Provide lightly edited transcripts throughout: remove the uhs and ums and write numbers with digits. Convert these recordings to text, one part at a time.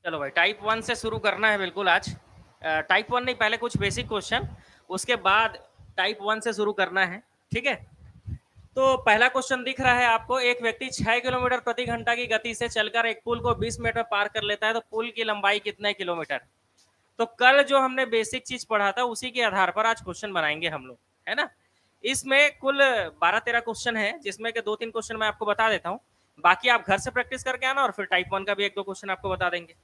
चलो भाई टाइप 1 से शुरू करना है बिल्कुल आज। टाइप 1 नहीं, पहले कुछ बेसिक क्वेश्चन, उसके बाद टाइप 1 से शुरू करना है। ठीक है, तो पहला क्वेश्चन दिख रहा है आपको। एक व्यक्ति 6 किलोमीटर प्रति घंटा की गति से चलकर एक पुल को 20 मिनट में पार कर लेता है, तो पुल की लंबाई कितने किलोमीटर? तो कल जो हमने बेसिक चीज पढ़ा था उसी के आधार पर आज क्वेश्चन बनाएंगे हम लोग, है ना। इसमें कुल 12-13 क्वेश्चन है, जिसमें के 2-3 क्वेश्चन मैं आपको बता देता हूँ, बाकी आप घर से प्रैक्टिस करके आना और फिर टाइप 1 का भी 1-2 क्वेश्चन आपको बता देंगे।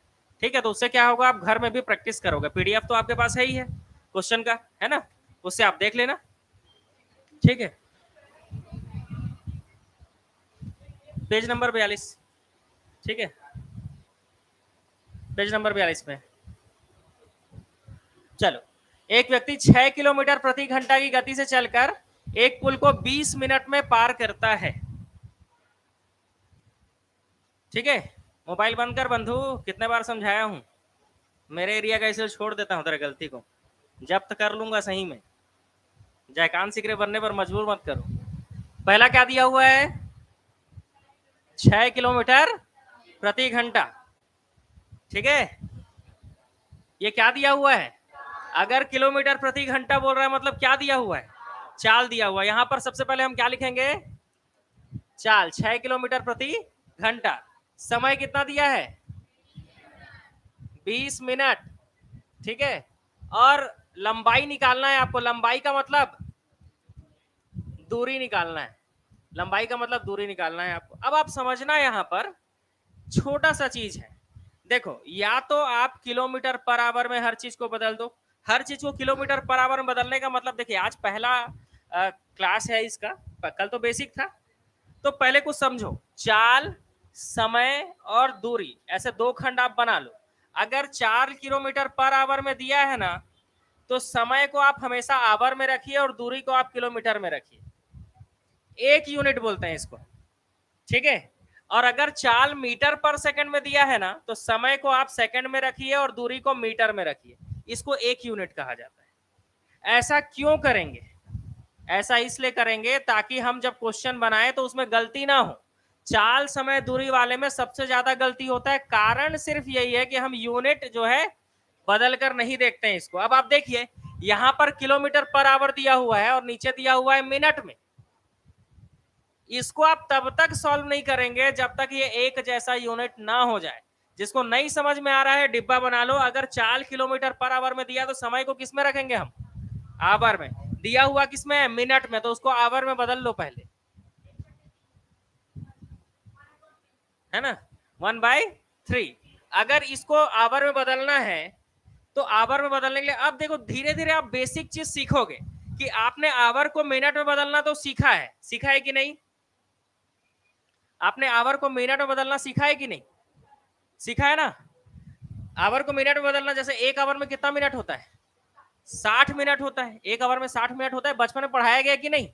ठीक है, तो उससे क्या होगा, आप घर में भी प्रैक्टिस करोगे। पीडीएफ तो आपके पास है ही है क्वेश्चन का, है ना, उससे आप देख लेना। ठीक है, पेज नंबर 42। ठीक है, पेज नंबर 42 में चलो। एक व्यक्ति 6 किलोमीटर प्रति घंटा की गति से चलकर एक पुल को 20 मिनट में पार करता है। ठीक है, मोबाइल बंद कर बंधु, कितने बार समझाया हूं। मेरे एरिया का इसे छोड़ देता हूं, तेरे गलती को जब्त कर लूंगा सही में। जयकांत सिकरे बनने पर मजबूर मत करो। पहला क्या दिया हुआ है, 6 किलोमीटर प्रति घंटा। ठीक है, ये क्या दिया हुआ है, अगर किलोमीटर प्रति घंटा बोल रहा है मतलब क्या दिया हुआ है, चाल दिया हुआ है। यहां पर सबसे पहले हम क्या लिखेंगे, चाल। 6 किलोमीटर प्रति घंटा, समय कितना दिया है, 20 मिनट। ठीक है, और लंबाई निकालना है आपको। लंबाई का मतलब दूरी निकालना है, लंबाई का मतलब दूरी निकालना है आपको। अब आप समझना, यहां पर छोटा सा चीज है, देखो, या तो आप किलोमीटर पर आवर में हर चीज को बदल दो। हर चीज को किलोमीटर पर आवर में बदलने का मतलब, देखिए आज पहला क्लास है इसका, कल तो बेसिक था। तो पहले कुछ समझो, चाल, समय और दूरी, ऐसे दो खंड आप बना लो। अगर 4 किलोमीटर पर आवर में दिया है ना, तो समय को आप हमेशा आवर में रखिए और दूरी को आप किलोमीटर में रखिए। एक यूनिट बोलते हैं इसको। ठीक है, और अगर चाल मीटर पर सेकंड में दिया है ना, तो समय को आप सेकंड में रखिए और दूरी को मीटर में रखिए। इसको एक यूनिट कहा जाता है। ऐसा क्यों करेंगे, ऐसा इसलिए करेंगे ताकि हम जब क्वेश्चन बनाए तो उसमें गलती ना हो। चाल, समय, दूरी वाले में सबसे ज्यादा गलती होता है। कारण सिर्फ यही है कि हम यूनिट जो है बदल कर नहीं देखते हैं इसको। अब आप देखिए, यहां पर किलोमीटर पर आवर दिया हुआ है और नीचे दिया हुआ है मिनट में। इसको आप तब तक सॉल्व नहीं करेंगे जब तक ये एक जैसा यूनिट ना हो जाए। जिसको नहीं समझ में आ रहा है डिब्बा बना लो। अगर 4 किलोमीटर पर आवर में दिया तो समय को किस में रखेंगे हम, आवर में। दिया हुआ किसमें है, मिनट में, तो उसको आवर में बदल लो पहले, है ना। 1/3। अगर इसको आवर में बदलना है तो आवर में बदलने के लिए अब देखो, धीरे धीरे आप बेसिक चीज सीखोगे कि आपने आवर को मिनट में बदलना तो सीखा है, सीखा है कि नहीं। आपने आवर को मिनट में बदलना सीखा है कि नहीं, सीखा है ना। आवर को मिनट में बदलना, जैसे एक आवर में कितना मिनट होता है, 60 मिनट होता है। एक आवर में 60 मिनट होता है। बचपन में पढ़ाया गया कि नहीं,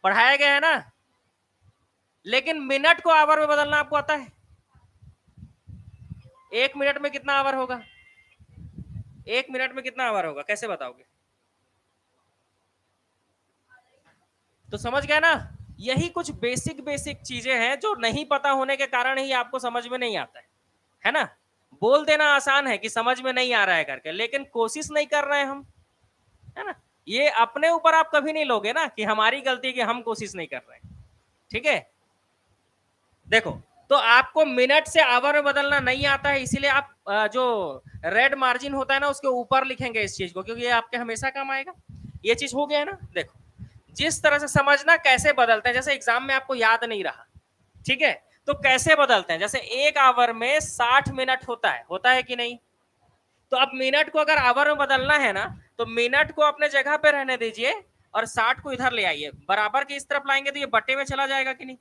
पढ़ाया गया है ना। लेकिन मिनट को आवर में बदलना आपको आता है। एक मिनट में कितना आवर होगा, एक मिनट में कितना आवर होगा, कैसे बताओगे। तो समझ गए ना, यही कुछ बेसिक बेसिक चीजें हैं जो नहीं पता होने के कारण ही आपको समझ में नहीं आता है ना। बोल देना आसान है कि समझ में नहीं आ रहा है करके, लेकिन कोशिश नहीं कर रहे हैं हम, है ना। ये अपने ऊपर आप कभी नहीं लोगे ना कि हमारी गलती कि हम कोशिश नहीं कर रहे हैं। ठीक है, देखो, तो आपको मिनट से आवर में बदलना नहीं आता है, इसीलिए आप जो रेड मार्जिन होता है ना उसके ऊपर लिखेंगे इस चीज को, क्योंकि ये आपके हमेशा काम आएगा। ये चीज हो गया है ना। देखो, जिस तरह से समझना कैसे बदलते हैं, जैसे एग्जाम में आपको याद नहीं रहा, ठीक है, तो कैसे बदलते हैं। जैसे एक आवर में 60 मिनट होता है कि नहीं। तो अब मिनट को अगर आवर में बदलना है ना, तो मिनट को अपने जगह पे रहने दीजिए और 60 को इधर ले आइए, बराबर के इस तरफ लाएंगे तो ये बटे में चला जाएगा कि नहीं।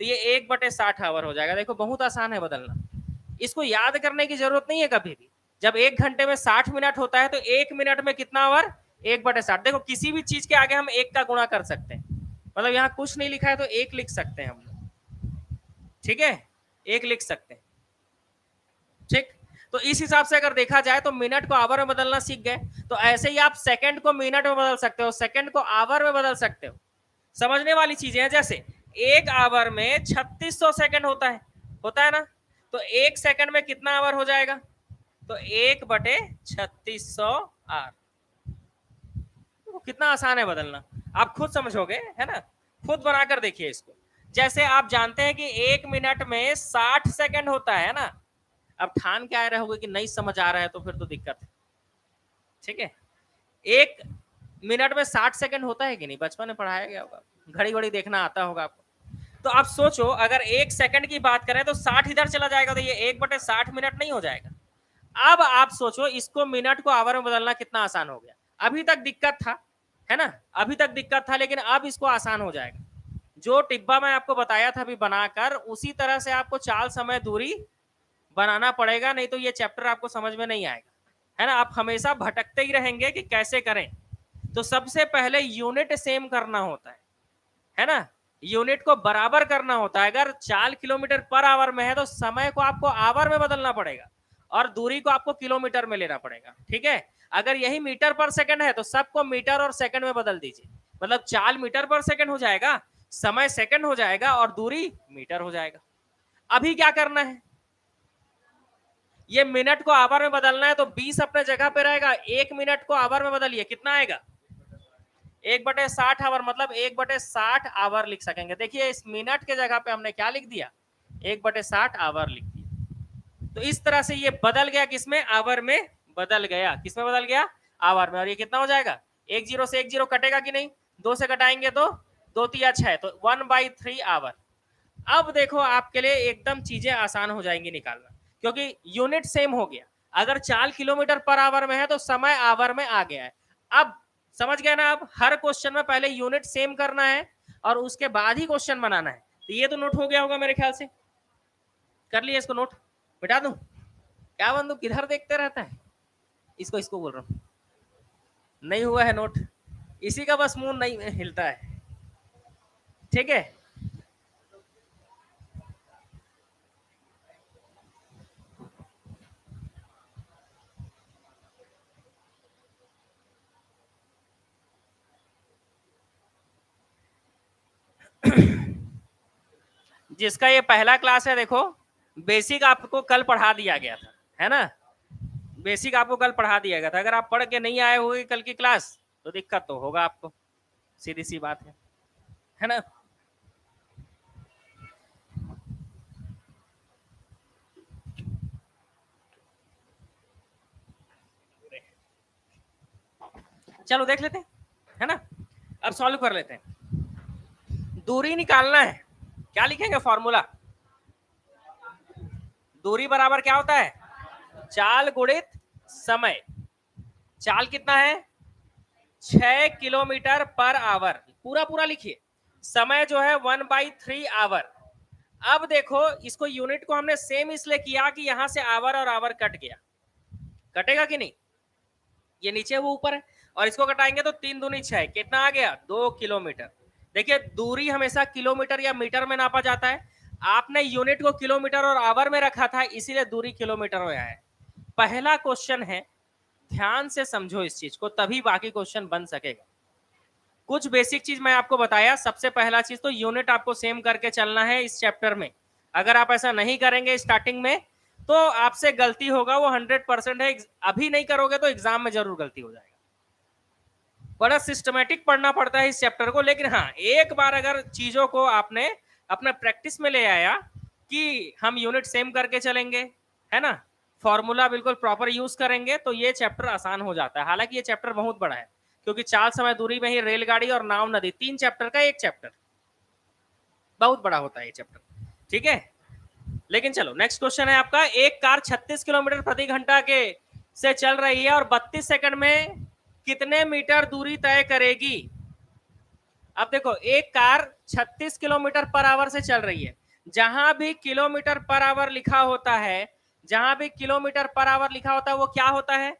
तो ये 1/60 आवर हो जाएगा। देखो, बहुत आसान है बदलना, इसको याद करने की जरूरत नहीं है कभी भी। जब 1 घंटे में 60 मिनट होता है तो 1 मिनट में कितना आवर, 1/60। देखो, किसी भी चीज के आगे हम 1 का गुणा कर सकते हैं, मतलब यहाँ कुछ नहीं लिखा है तो 1 लिख सकते हैं हम लोग। ठीक है, 1 लिख सकते हैं। ठीक, तो इस हिसाब से अगर देखा जाए तो मिनट को आवर में बदलना सीख गए। तो ऐसे ही आप सेकंड को मिनट में बदल सकते हो, सेकंड को आवर में बदल सकते हो। समझने वाली चीजें हैं। जैसे एक आवर में 3600 सेकंड होता है ना। तो 1 सेकंड में कितना आवर हो जाएगा? तो 1/3600 आर। तो कितना आसान है बदलना, आप खुद समझोगे, है ना? खुद बनाकर देखिए इसको। जैसे आप जानते हैं कि 1 मिनट में 60 सेकंड होता है ना। अब ठान के आए रहोगे कि नहीं समझ आ रहा है तो फिर तो दिक्कत है। ठीक है, 1 मिनट में 60 सेकंड होता है कि नहीं? बचपन में पढ़ाया गया होगा, घड़ी घड़ी देखना आता होगा आपको। तो आप सोचो, अगर 1 सेकंड की बात करें तो 60 इधर चला जाएगा, तो ये 1/60 मिनट नहीं हो जाएगा? अब आप सोचो, इसको मिनट को आवर में बदलना कितना आसान हो गया। अभी तक दिक्कत था, है ना? अभी तक दिक्कत था, लेकिन अब इसको आसान हो जाएगा। जो टिब्बा मैं आपको बताया था अभी बनाकर, उसी तरह से आपको चाल, समय, दूरी बनाना पड़ेगा, नहीं तो ये चैप्टर आपको समझ में नहीं आएगा, है ना? आप हमेशा भटकते ही रहेंगे कि कैसे करें। तो सबसे पहले यूनिट सेम करना होता है ना? यूनिट को बराबर करना होता है। अगर 4 किलोमीटर पर आवर में है तो समय को आपको आवर में बदलना पड़ेगा और दूरी को आपको किलोमीटर में लेना पड़ेगा। ठीक है, अगर यही मीटर पर सेकंड है तो सबको मीटर और सेकंड में बदल दीजिए। मतलब चाल मीटर पर सेकंड हो जाएगा, समय सेकंड हो जाएगा और दूरी मीटर हो जाएगा। अभी क्या करना है, ये मिनट को आवर में बदलना है, तो 20 अपने जगह पे रहेगा। 1 मिनट को आवर में बदलिए, कितना आएगा? 1/60 आवर, मतलब 1/60 आवर लिख सकेंगे। देखिए, इस मिनट के जगह पे हमने क्या लिख दिया? 1/60 आवर लिख दिया। तो इस तरह से ये बदल गया, किसमें? आवर में बदल गया। किसमें बदल गया? आवर में। और ये कितना हो जाएगा? 1 0 से 1 0 कटेगा कि नहीं? 2 से कटाएंगे तो 2 3 6, तो 1/3 आवर। अब देखो, आपके लिए एकदम चीजें आसान हो जाएंगी निकालना, क्योंकि यूनिट सेम हो गया। अगर 4 किलोमीटर पर आवर में है तो समय आवर में आ गया है। अब समझ गए ना? अब हर क्वेश्चन में पहले यूनिट सेम करना है और उसके बाद ही क्वेश्चन बनाना है। तो ये तो नोट हो गया होगा मेरे ख्याल से। कर लिया इसको नोट? मिटा दूं? क्या बंधु किधर देखते रहता है? इसको बोल रहा हूँ, नहीं हुआ है नोट? इसी का बस मुंह नहीं हिलता है। ठीक है, जिसका ये पहला क्लास है, देखो बेसिक आपको कल पढ़ा दिया गया था, है ना? बेसिक आपको कल पढ़ा दिया गया था। अगर आप पढ़ के नहीं आए होगे कल की क्लास तो दिक्कत तो होगा आपको, सीधी सी बात है ना? चलो देख लेते हैं, है ना? अब सॉल्व कर लेते हैं। दूरी निकालना है, क्या लिखेंगे फॉर्मूला? दूरी बराबर क्या होता है? चाल गुणित समय। चाल कितना है? 6 किलोमीटर पर आवर। पूरा पूरा लिखिए। समय जो है 1/3 आवर। अब देखो, इसको यूनिट को हमने सेम इसलिए किया कि यहां से आवर और आवर कट गया। कटेगा कि नहीं? ये नीचे वो ऊपर है, और इसको घटाएंगे तो 3 दूनी 6, कितना आ गया? 2 किलोमीटर। देखिए, दूरी हमेशा किलोमीटर या मीटर में नापा जाता है। आपने यूनिट को किलोमीटर और आवर में रखा था, इसीलिए दूरी किलोमीटर में आया है। पहला क्वेश्चन है, ध्यान से समझो इस चीज को, तभी बाकी क्वेश्चन बन सकेगा। कुछ बेसिक चीज मैं आपको बताया। सबसे पहला चीज तो यूनिट आपको सेम करके चलना है इस चैप्टर में। अगर आप ऐसा नहीं करेंगे स्टार्टिंग में तो आपसे गलती होगा, वो 100% है। अभी नहीं करोगे तो एग्जाम में जरूर गलती हो जाएगा। बड़ा सिस्टमेटिक पढ़ना पड़ता है इस चैप्टर को। लेकिन हाँ, एक बार अगर चीजों को आपने अपना प्रैक्टिस में ले आया कि हम यूनिट सेम करके चलेंगे, है ना, फॉर्मूला बिल्कुल प्रॉपर यूज करेंगे, तो ये चैप्टर आसान हो जाता है। हालांकि ये चैप्टर बहुत बड़ा है, क्योंकि चाल, समय, दूरी में ही रेलगाड़ी और नाव, नदी, 3 चैप्टर का एक चैप्टर, बहुत बड़ा होता है ये चैप्टर। ठीक है, लेकिन चलो नेक्स्ट क्वेश्चन है आपका। एक कार 36 किलोमीटर प्रति घंटा के से चल रही है और 32 सेकंड में कितने मीटर दूरी तय करेगी? अब देखो, एक कार 36 किलोमीटर पर आवर से चल रही है। जहां भी किलोमीटर पर आवर लिखा होता है, जहां भी किलोमीटर पर आवर लिखा होता है, वो क्या होता है?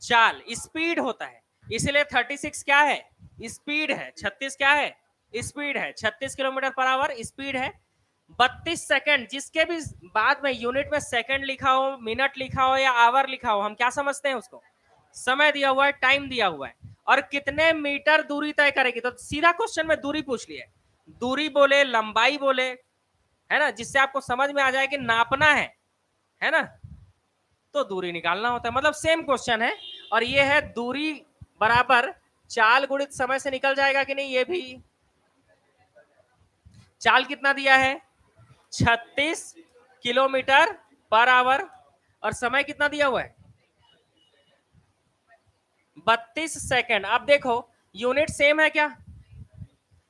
चाल, स्पीड होता है। इसलिए 36 क्या है? स्पीड है। 36 क्या है? स्पीड है। 36 किलोमीटर पर आवर स्पीड है। 32 सेकंड, जिसके भी बाद में यूनिट में सेकंड लिखा हो, मिनट लिखा हो या आवर लिखा हो, हम क्या समझते हैं उसको? समय दिया हुआ है, टाइम दिया हुआ है। और कितने मीटर दूरी तय करेगी? तो सीधा क्वेश्चन में दूरी पूछ लिया। दूरी बोले, लंबाई बोले, है ना, जिससे आपको समझ में आ जाए कि नापना है ना, तो दूरी निकालना होता है। मतलब सेम क्वेश्चन है, और ये है दूरी बराबर चाल गुणित समय से निकल जाएगा कि नहीं, ये भी। चाल कितना दिया है, 36 किलोमीटर पर आवर, और समय कितना दिया हुआ है, 32 सेकंड। अब देखो यूनिट सेम है क्या,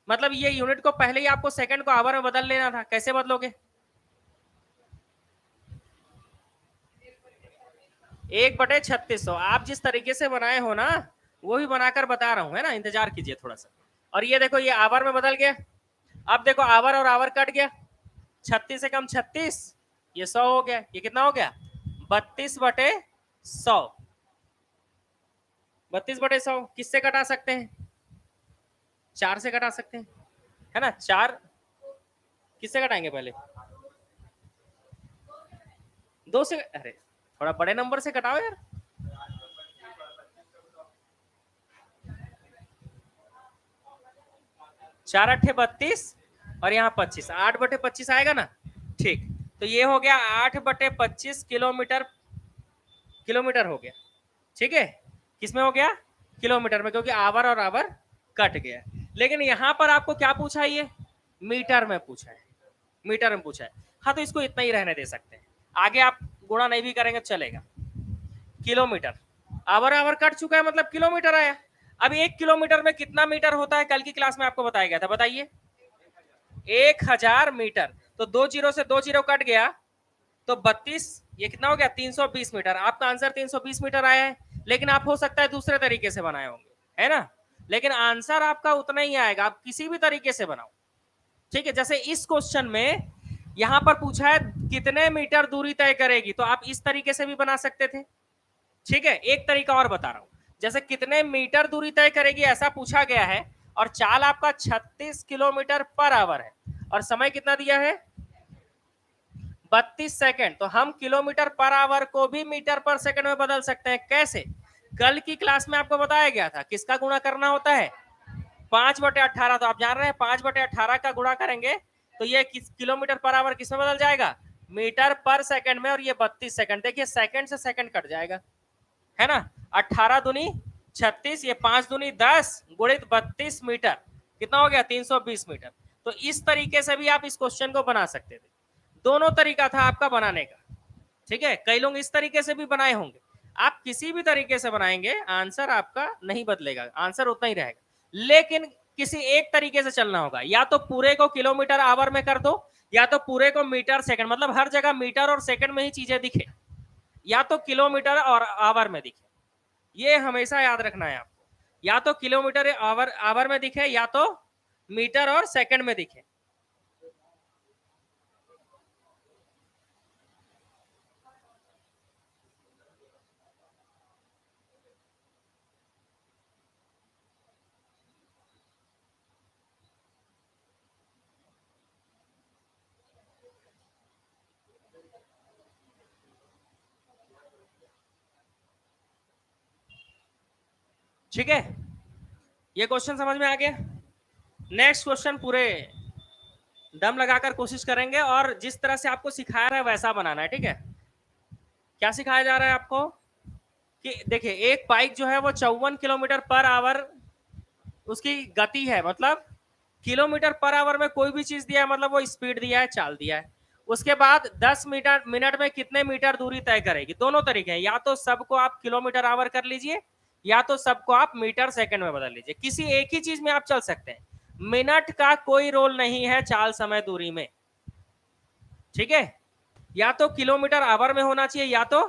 मतलब ये यूनिट को पहले ही आपको सेकंड को आवर में बदल लेना था। कैसे बदलोगे, 1/3600। आप जिस तरीके से बनाए हो ना, वो भी बनाकर बता रहा हूं, है ना, इंतजार कीजिए थोड़ा सा। और ये देखो ये आवर में बदल गया। अब देखो आवर और आवर कट गया, 36 से कम 36, ये 100 हो गया। ये कितना हो गया, 32/100। 32/100 किससे कटा सकते हैं, 4 से कटा सकते हैं, है ना। 4 किससे कटाएंगे पहले, 2 से। अरे थोड़ा बड़े नंबर से कटाओ यार। 4×8 = 32 और यहाँ 25, 8/25 आएगा ना। ठीक, तो ये हो गया 8/25 किलोमीटर, किलोमीटर हो गया। ठीक है, किसमें हो गया, किलोमीटर में, क्योंकि आवर और आवर कट गया। लेकिन यहां पर आपको क्या पूछा है, ये मीटर में पूछा है, मीटर में पूछा है। हाँ, तो इसको इतना ही रहने दे सकते हैं, आगे आप गुणा नहीं भी करेंगे चलेगा। किलोमीटर, आवर आवर कट चुका है, मतलब किलोमीटर आया। अब 1 किलोमीटर में कितना मीटर होता है, कल की क्लास में आपको बताया गया था, बताइए। 1000 मीटर। तो 2 जीरो से 2 जीरो कट गया, तो 32, ये कितना हो गया, 320 मीटर। आपका आंसर 320 मीटर आया है। लेकिन आप हो सकता है दूसरे तरीके से बनाए होंगे, है ना, लेकिन आंसर आपका उतना ही आएगा, आप किसी भी तरीके से बनाओ। ठीक है, जैसे इस क्वेश्चन में यहां पर पूछा है कितने मीटर दूरी तय करेगी, तो आप इस तरीके से भी बना सकते थे। ठीक है, एक तरीका और बता रहा हूं, जैसे कितने मीटर दूरी तय करेगी ऐसा पूछा गया है, और चाल आपका 36 किलोमीटर पर आवर है, और समय कितना दिया है, 32 सेकंड। तो हम किलोमीटर पर आवर को भी मीटर पर सेकंड में बदल सकते हैं। कैसे, कल की क्लास में आपको बताया गया था, किसका गुणा करना होता है, 5/18। तो आप जान रहे हैं 5/18 का गुणा करेंगे तो ये किलोमीटर पर आवर किसमें बदल जाएगा, मीटर पर सेकंड में। और ये 32 सेकंड, देखिए सेकंड से सेकंड कट जाएगा, है ना। 18 दूनी 36, ये 5 दूनी 10 गुणित 32 मीटर, कितना हो गया, 320 मीटर। तो इस तरीके से भी आप इस क्वेश्चन को बना सकते थे, दोनों तरीका था आपका बनाने का। ठीक है, कई लोग इस तरीके से भी बनाए होंगे, आप किसी भी तरीके से बनाएंगे आंसर आपका नहीं बदलेगा, आंसर उतना ही रहेगा। लेकिन किसी एक तरीके से चलना होगा, या तो पूरे को किलोमीटर आवर में कर दो, या तो पूरे को मीटर सेकंड, मतलब हर जगह मीटर और सेकंड में ही चीजें दिखे, या तो किलोमीटर और आवर में दिखे। ये हमेशा याद रखना है आपको, या तो किलोमीटर आवर आवर में दिखे, या तो मीटर और सेकंड में दिखे। ठीक है, ये क्वेश्चन समझ में आ गया। नेक्स्ट क्वेश्चन पूरे दम लगाकर कोशिश करेंगे, और जिस तरह से आपको सिखाया रहा है वैसा बनाना है। ठीक है, क्या सिखाया जा रहा है आपको, कि देखिए एक बाइक जो है वो 54 किलोमीटर पर आवर उसकी गति है, मतलब किलोमीटर पर आवर में कोई भी चीज दिया है, मतलब वो स्पीड दिया है, चाल दिया है। उसके बाद 10 मीटर मिनट में कितने मीटर दूरी तय करेगी। दोनों तरीके हैं, या तो सबको आप किलोमीटर आवर कर लीजिए, या तो सबको आप मीटर सेकंड में बदल लीजिए। किसी एक ही चीज में आप चल सकते हैं, मिनट का कोई रोल नहीं है चाल समय दूरी में। ठीक है, या तो किलोमीटर आवर में होना चाहिए, या तो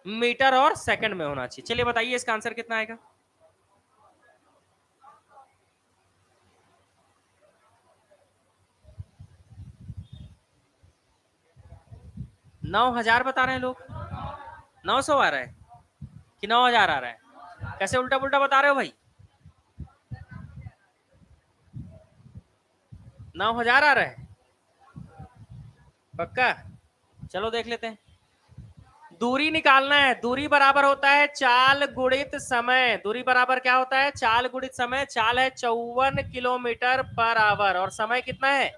मीटर और सेकंड में होना चाहिए। चलिए बताइए इसका आंसर कितना आएगा। 9000 बता रहे हैं लोग, 900 आ रहा है कि 9000 आ रहा है, कैसे उल्टा पुल्टा बता रहे हो भाई। 9000 आ रहा है पक्का, चलो देख लेते हैं। दूरी निकालना है। दूरी बराबर होता है चाल गुणित समय। दूरी बराबर क्या होता है? चाल गुणित समय। चाल है 54 किलोमीटर पर आवर और समय कितना है?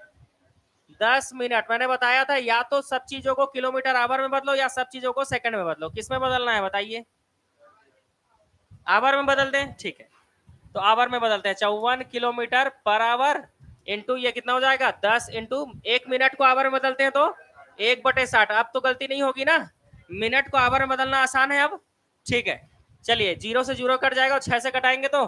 10 मिनट। मैंने बताया था या तो सब चीजों को किलोमीटर आवर में बदलो या सब चीजों को सेकंड में बदलो। किस में बदलना है बताइए? आवर में बदल दें, ठीक है। तो आवर में बदलते हैं। 54 किलोमीटर पर आवर इंटू ये कितना हो जाएगा? 10 इंटू 1 मिनट को आवर में बदलते हैं तो 1/60। अब तो गलती नहीं होगी ना, मिनट को आवर में बदलना आसान है अब, ठीक है। चलिए 0 से 0 कट जाएगा और 6 से कटाएंगे तो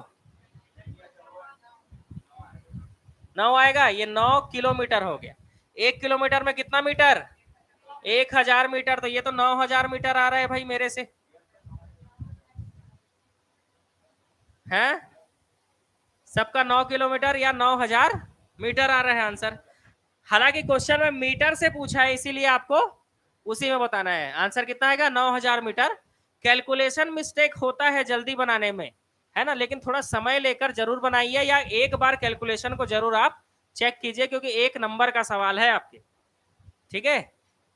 9 आएगा। ये 9 किलोमीटर हो गया। 1 किलोमीटर में कितना मीटर? 1000 मीटर। तो ये तो 9000 मीटर आ रहा है भाई मेरे से, हैं? सबका 9 किलोमीटर या 9000 मीटर आ रहा है आंसर। हालांकि क्वेश्चन में मीटर से पूछा है इसीलिए आपको उसी में बताना है। आंसर कितना आएगा? 9000 मीटर। कैलकुलेशन मिस्टेक होता है जल्दी बनाने में, है ना, लेकिन थोड़ा समय लेकर जरूर बनाइए या एक बार कैलकुलेशन को जरूर आप चेक कीजिए क्योंकि 1 नंबर का सवाल है आपके, ठीक है।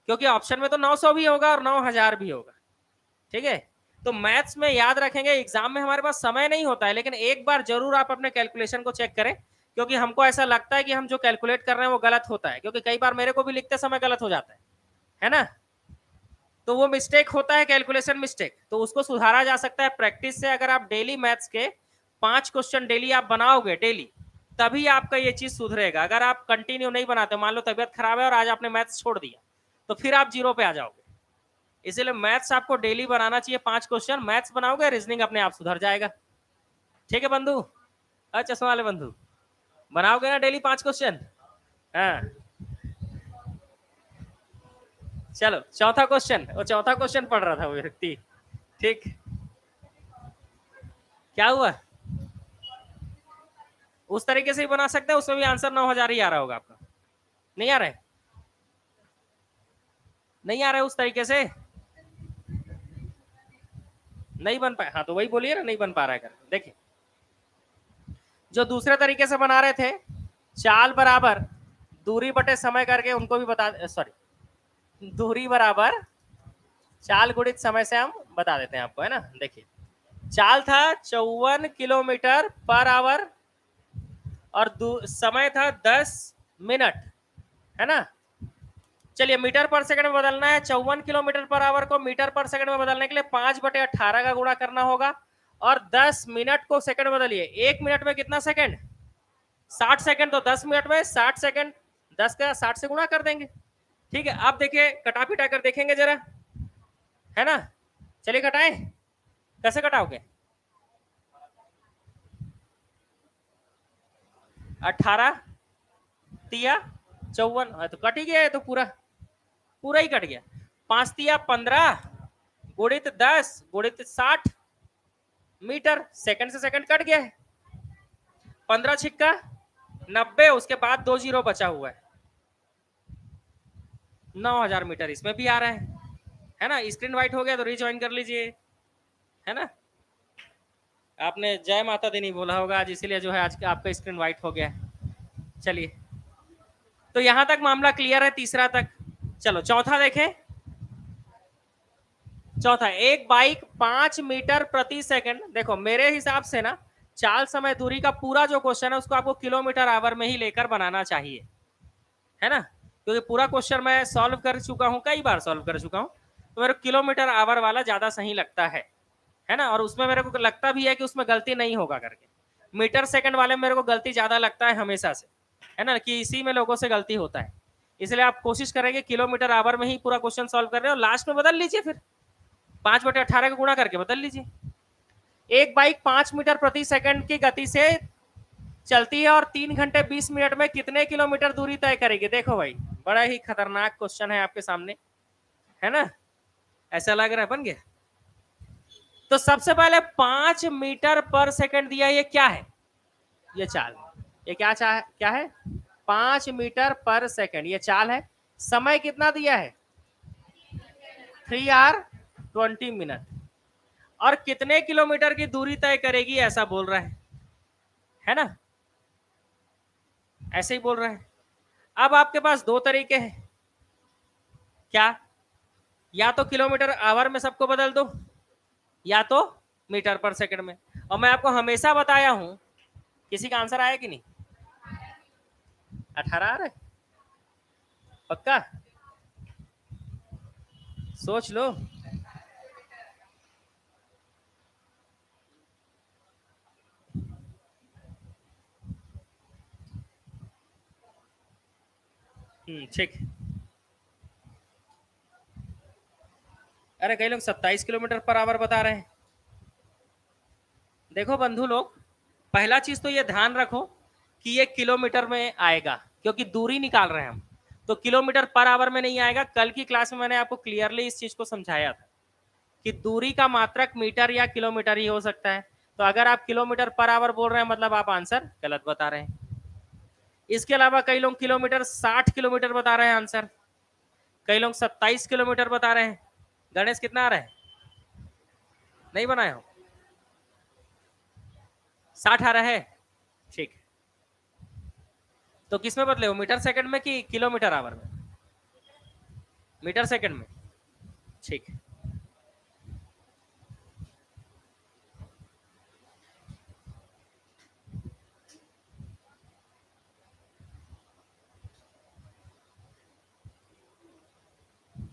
क्योंकि ऑप्शन में तो 900 भी होगा और 9000 भी होगा, ठीक है। तो मैथ्स में याद रखेंगे, एग्जाम में हमारे पास समय नहीं होता है, लेकिन एक बार जरूर आप अपने कैलकुलेशन को चेक करें क्योंकि हमको ऐसा लगता है कि हम जो कैलकुलेट कर रहे हैं वो गलत होता है, क्योंकि कई बार मेरे को भी लिखते समय गलत हो जाता है ना। तो वो मिस्टेक होता है, कैलकुलेशन मिस्टेक, तो उसको सुधारा जा सकता है प्रैक्टिस से। अगर आप डेली मैथ्स के 5 क्वेश्चन डेली आप बनाओगे डेली, तभी आपका ये चीज सुधरेगा। अगर आप कंटिन्यू नहीं बनाते, मान लो तबियत खराब है और आज आपने मैथ्स छोड़ दिया, तो फिर आप 0 पे आ जाओगे। इसीलिए मैथ्स आपको डेली बनाना चाहिए 5 क्वेश्चन। मैथ्स बनाओगे, रीजनिंग अपने आप सुधर जाएगा, ठीक है बंधु? चश्मा वाले बंधु, बनाओगे ना डेली 5 क्वेश्चन? हाँ, चलो चौथा क्वेश्चन। वो चौथा क्वेश्चन पढ़ रहा था वो व्यक्ति, ठीक। क्या हुआ? उस तरीके से ही बना सकते हैं, उसमें भी आंसर 9000 ही आ रहा होगा आपका। नहीं आ रहा है? नहीं आ रहा है उस तरीके से? नहीं बन पाया? हाँ तो वही बोलिए ना, नहीं बन पा रहा है कर। देखिए जो दूसरे तरीके से बना रहे थे, चाल बराबर दूरी बटे समय करके, उनको भी बता, सॉरी, दूरी बराबर चाल गुणित समय से हम बता देते हैं आपको, है ना। देखिए चाल था 54 किलोमीटर पर आवर और समय था 10 मिनट, है ना। चलिए मीटर पर सेकंड में बदलना है। 54 किलोमीटर पर आवर को मीटर पर सेकंड में बदलने के लिए 5/18 का गुणा करना होगा और 10 मिनट को सेकंड में बदलिए। 1 मिनट में कितना सेकंड? 60 सेकंड। तो 10 मिनट में 60 सेकंड, 10 का 60 से गुणा कर देंगे, ठीक है। अब देखिए कटा पिटा कर देखेंगे जरा, है ना। चलिए कटाएं, कैसे कटाओगे? 18 तिया 54, तो कट ही गया है, तो पूरा पूरा ही कट गया। 5 तिया 15 गुणित 10 गुणित 60 मीटर, सेकंड से सेकंड कट गया है। 15 छिक्का 90, उसके बाद 2 जीरो बचा हुआ है। 9000 मीटर इसमें भी आ रहा है ना। स्क्रीन वाइट हो गया तो रिज्वाइन कर लीजिए, है ना। आपने जय माता दी नहीं बोला होगा आज, इसीलिए जो है आज आपका स्क्रीन वाइट हो गया। चलिए तो यहां तक मामला क्लियर है, तीसरा तक। चलो चौथा देखें। चौथा, एक बाइक 5 मीटर प्रति सेकंड, देखो मेरे हिसाब से ना चाल समय दूरी का पूरा जो क्वेश्चन है उसको आपको किलोमीटर आवर में ही लेकर बनाना चाहिए, है ना। क्योंकि पूरा क्वेश्चन मैं सॉल्व कर चुका हूं, कई बार सॉल्व कर चुका हूं, तो मेरे किलोमीटर आवर वाला ज्यादा सही लगता है ना। और उसमें मेरे को लगता भी है कि उसमें गलती नहीं होगा करके। मीटर सेकंड वाले में मेरे को गलती ज्यादा लगता है हमेशा से, है ना, कि इसी में लोगों से गलती होता है। इसलिए आप कोशिश करेंगे किलोमीटर आवर में ही पूरा क्वेश्चन सॉल्व कर रहे हो, लास्ट में बदल लीजिए, फिर 5/18 का गुणा करके बदल लीजिए। एक बाइक 5 मीटर प्रति सेकंड की गति से चलती है और 3 घंटे 20 मिनट में कितने किलोमीटर दूरी तय करेगी? देखो भाई बड़ा ही खतरनाक क्वेश्चन है आपके सामने, है ना। ऐसा लग रहा है बन गया। तो सबसे पहले 5 मीटर पर सेकंड दिया, ये क्या है? ये चाल, ये क्या है? 5 मीटर पर सेकंड, ये चाल है। समय कितना दिया है? 3 आवर 20 मिनट। और कितने किलोमीटर की दूरी तय करेगी ऐसा बोल रहा है ना। ऐसे ही बोल रहा है। अब आपके पास दो तरीके हैं, क्या? या तो किलोमीटर आवर में सबको बदल दो या तो मीटर पर सेकंड में। और मैं आपको हमेशा बताया हूं, किसी का आंसर आया कि नहीं? 18 आ रहा है पक्का? सोच लो। ठीक। अरे कई लोग 27 किलोमीटर पर आवर बता रहे हैं। देखो बंधु लोग, पहला चीज तो ये ध्यान रखो कि ये किलोमीटर में आएगा, क्योंकि दूरी निकाल रहे हैं हम, तो किलोमीटर पर आवर में नहीं आएगा। कल की क्लास में मैंने आपको क्लियरली इस चीज को समझाया था कि दूरी का मात्रक मीटर या किलोमीटर ही हो सकता है। तो अगर आप किलोमीटर पर आवर बोल रहे हैं मतलब आप आंसर गलत बता रहे हैं। इसके अलावा कई लोग किलोमीटर 60 किलोमीटर बता रहे हैं आंसर, कई लोग 27 किलोमीटर बता रहे हैं। गणेश कितना आ रहा है? नहीं बनाए हो? 60 आ रहा है, ठीक। तो किस में बदले हो, मीटर सेकंड में कि किलोमीटर आवर में? मीटर सेकंड में, ठीक।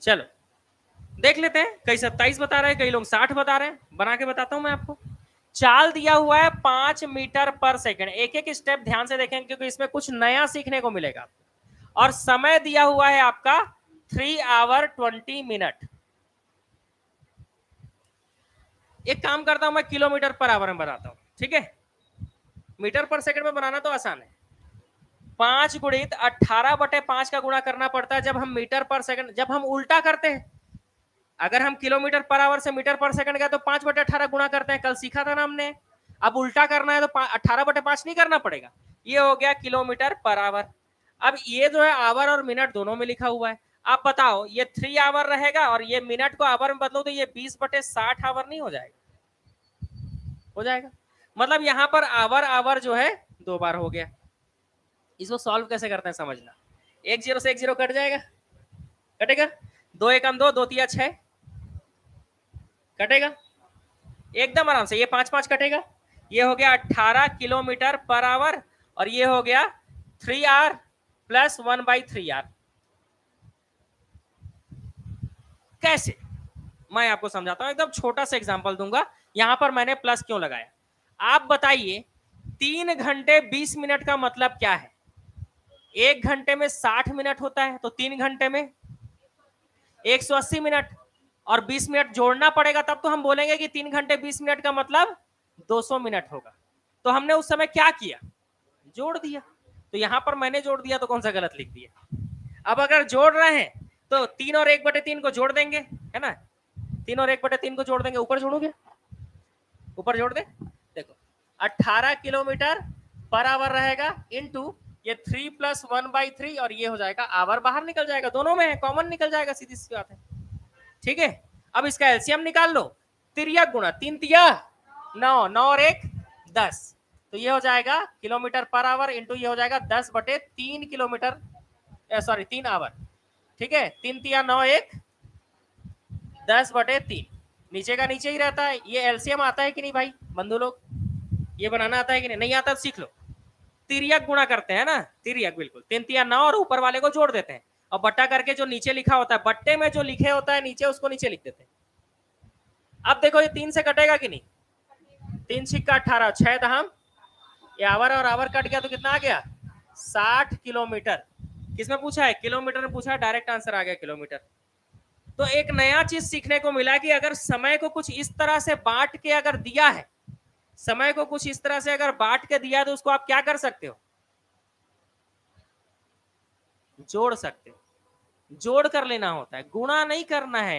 चलो देख लेते हैं, कई 27 बता रहे हैं, कई लोग 60 बता रहे हैं। बना के बताता हूं मैं आपको। चाल दिया हुआ है 5 मीटर पर सेकंड। एक एक स्टेप ध्यान से देखें क्योंकि इसमें कुछ नया सीखने को मिलेगा। और समय दिया हुआ है आपका 3 आवर 20 मिनट। एक काम करता हूं मैं, किलोमीटर पर आवर में बनाता हूं, ठीक है? मीटर पर सेकंड में बनाना तो आसान है। 5 गुणित 18/5 का गुणा करना पड़ता है जब हम मीटर पर सेकंड, जब हम उल्टा करते हैं। अगर हम किलोमीटर पर आवर से मीटर पर सेकंड गए तो 5/18 गुणा करते हैं, कल सीखा था ना हमने। अब उल्टा करना है तो 18/5 नहीं करना पड़ेगा। ये हो गया किलोमीटर पर आवर। अब ये जो है आवर और मिनट दोनों में लिखा हुआ है। आप बताओ, ये 3 आवर रहेगा और ये मिनट को आवर में बदलो तो ये 20/60 आवर नहीं हो जाएगा? हो जाएगा। मतलब यहां पर आवर आवर जो है 2 बार हो गया। इसको सॉल्व कैसे करते हैं समझना। 1 0 से 1 0 कट जाएगा, कटेगा। 2 1 2, 2 3 6 कटेगा एकदम आराम से। ये 5 5 कटेगा। ये हो गया 18 किलोमीटर पर आवर और ये हो गया 3R प्लस 1/3R। कैसे, मैं आपको समझाता हूं। एकदम छोटा सा एग्जांपल दूंगा। यहां पर मैंने प्लस क्यों लगाया, आप बताइए। 3 घंटे 20 मिनट का मतलब क्या है? 1 घंटे में 60 मिनट होता है, तो 3 घंटे में 180 मिनट और 20 मिनट जोड़ना पड़ेगा, तब तो हम बोलेंगे कि 3 घंटे 20 मिनट का मतलब 200 मिनट होगा। तो हमने उस समय क्या किया, जोड़ दिया। तो यहां पर मैंने जोड़ दिया तो कौन सा गलत लिख दिया। अब अगर जोड़ रहे हैं तो 3 और 1/3 को जोड़ देंगे, है ना? 3 और 1/3 को जोड़ देंगे। ऊपर जोड़ोगे, ऊपर जोड़ दे। देखो 18 किलोमीटर पर आवर रहेगा इनटू ये 3 + 1/3 और ये हो जाएगा आवर। बाहर निकल जाएगा, दोनों में है, कॉमन निकल जाएगा, सीधी सी बात है। ठीक है, अब इसका एलसीएम निकाल लो। तिर्यक गुणा 3 तिया 9, 9 और 1 10, तो ये हो जाएगा किलोमीटर पर आवर इंटू ये हो जाएगा 10/3 किलोमीटर, सॉरी 3 आवर। ठीक है, 3 तिया 9 1 10/3, नीचे का नीचे ही रहता है। ये एलसीएम आता है कि नहीं भाई बंधु लोग? ये बनाना आता है कि नहीं? नहीं आता तो सीख लो। तिर्यक गुणा करते हैं ना, तिर्यक, बिल्कुल 3 तिया 9 और ऊपर वाले को जोड़ देते हैं और बट्टा करके जो नीचे लिखा होता है, बट्टे में जो लिखे होता है नीचे, उसको नीचे लिख देते हैं। अब देखो ये 3 से कटेगा कि नहीं? 3 सिक्का 18, 6 दहम, ये आवर और आवर कट गया तो कितना आ गया? 60 किलोमीटर। किसमें पूछा है? किलोमीटर में पूछा है, डायरेक्ट आंसर आ गया किलोमीटर। तो एक नया चीज सीखने को मिला कि अगर समय को कुछ इस तरह से बांट के अगर दिया है, समय को कुछ इस तरह से अगर बांट के दिया तो उसको आप क्या कर सकते हो? जोड़ सकते हो। जोड़ कर लेना होता है, गुणा नहीं करना है।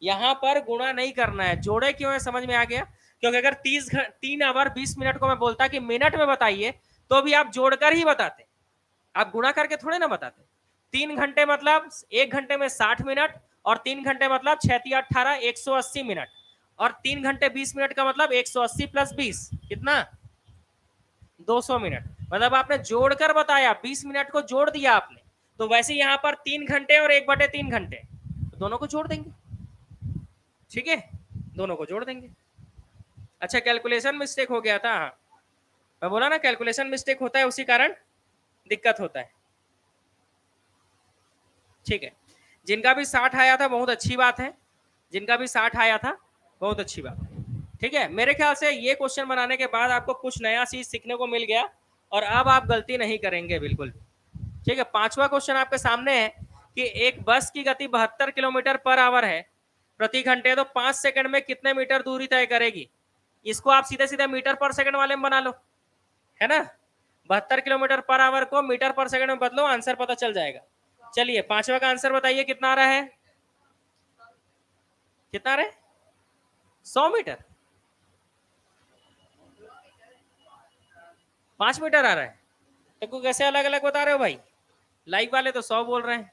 यहाँ पर गुणा नहीं करना है। जोड़े क्यों है समझ में आ गया? क्योंकि अगर 3 आवर 20 मिनट को मैं बोलता कि मिनट में बताइए तो भी आप जोड़कर ही बताते, आप गुणा करके थोड़े ना बताते। 3 घंटे मतलब 1 घंटे में 60 मिनट और 3 घंटे मतलब 6 तिया 18, 180 मिनट और 3 घंटे 20 मिनट का मतलब 180 + 20 कितना? 200 मिनट। मतलब आपने जोड़कर बताया, 20 मिनट को जोड़ दिया आपने। तो वैसे यहाँ पर 3 घंटे और 1/3 घंटे, तो दोनों को जोड़ देंगे। ठीक है, दोनों को जोड़ देंगे। अच्छा कैलकुलेशन मिस्टेक हो गया था, हाँ मैं बोला ना कैलकुलेशन मिस्टेक होता है उसी कारण दिक्कत होता है। ठीक है, जिनका भी 60 आया था बहुत अच्छी बात है, जिनका भी 60 आया था बहुत अच्छी बात है। ठीक है, मेरे ख्याल से ये क्वेश्चन बनाने के बाद आपको कुछ नया चीज सीखने को मिल गया और अब आप गलती नहीं करेंगे बिल्कुल। ठीक है, पांचवा क्वेश्चन आपके सामने है कि एक बस की गति 72 किलोमीटर पर आवर है प्रति घंटे, तो 5 सेकंड में कितने मीटर दूरी तय करेगी। इसको आप सीधे सीधे मीटर पर सेकंड वाले में बना लो, है ना। 72 किलोमीटर पर आवर को मीटर पर सेकंड में बदलो, आंसर पता चल जाएगा। चलिए पांचवा का आंसर बताइए कितना आ रहा है, कितना आ रहा है 100 मीटर, 5 मीटर आ रहा है। तो कैसे अलग अलग बता रहे हो भाई, लाइव वाले तो 100 बोल रहे हैं।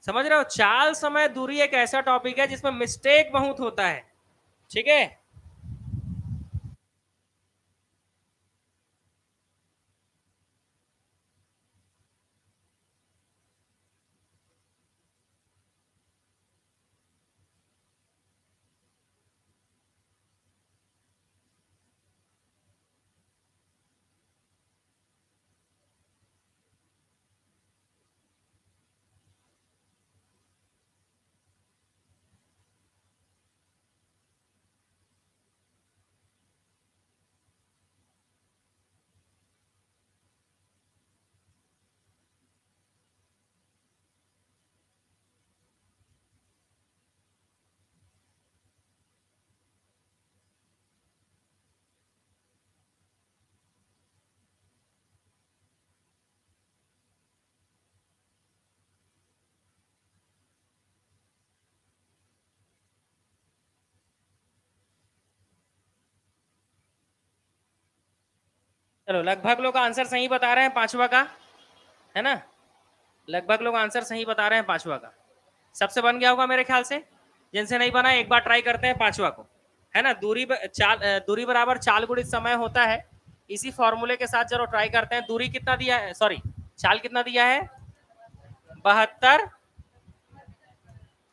समझ रहे हो, चाल समय दूरी एक ऐसा टॉपिक है जिसमें मिस्टेक बहुत होता है। ठीक है, चलो लगभग लोग आंसर सही बता रहे हैं पांचवा का, है ना। लगभग लोग आंसर सही बता रहे हैं पांचवा का। सबसे बन गया होगा मेरे ख्याल से, जिनसे नहीं बना एक बार ट्राई करते हैं पांचवा को, है ना। दूरी बराबर चाल गुणित समय होता है, इसी फॉर्मूले के साथ चलो ट्राई करते हैं। दूरी कितना दिया है, सॉरी चाल कितना दिया है, 72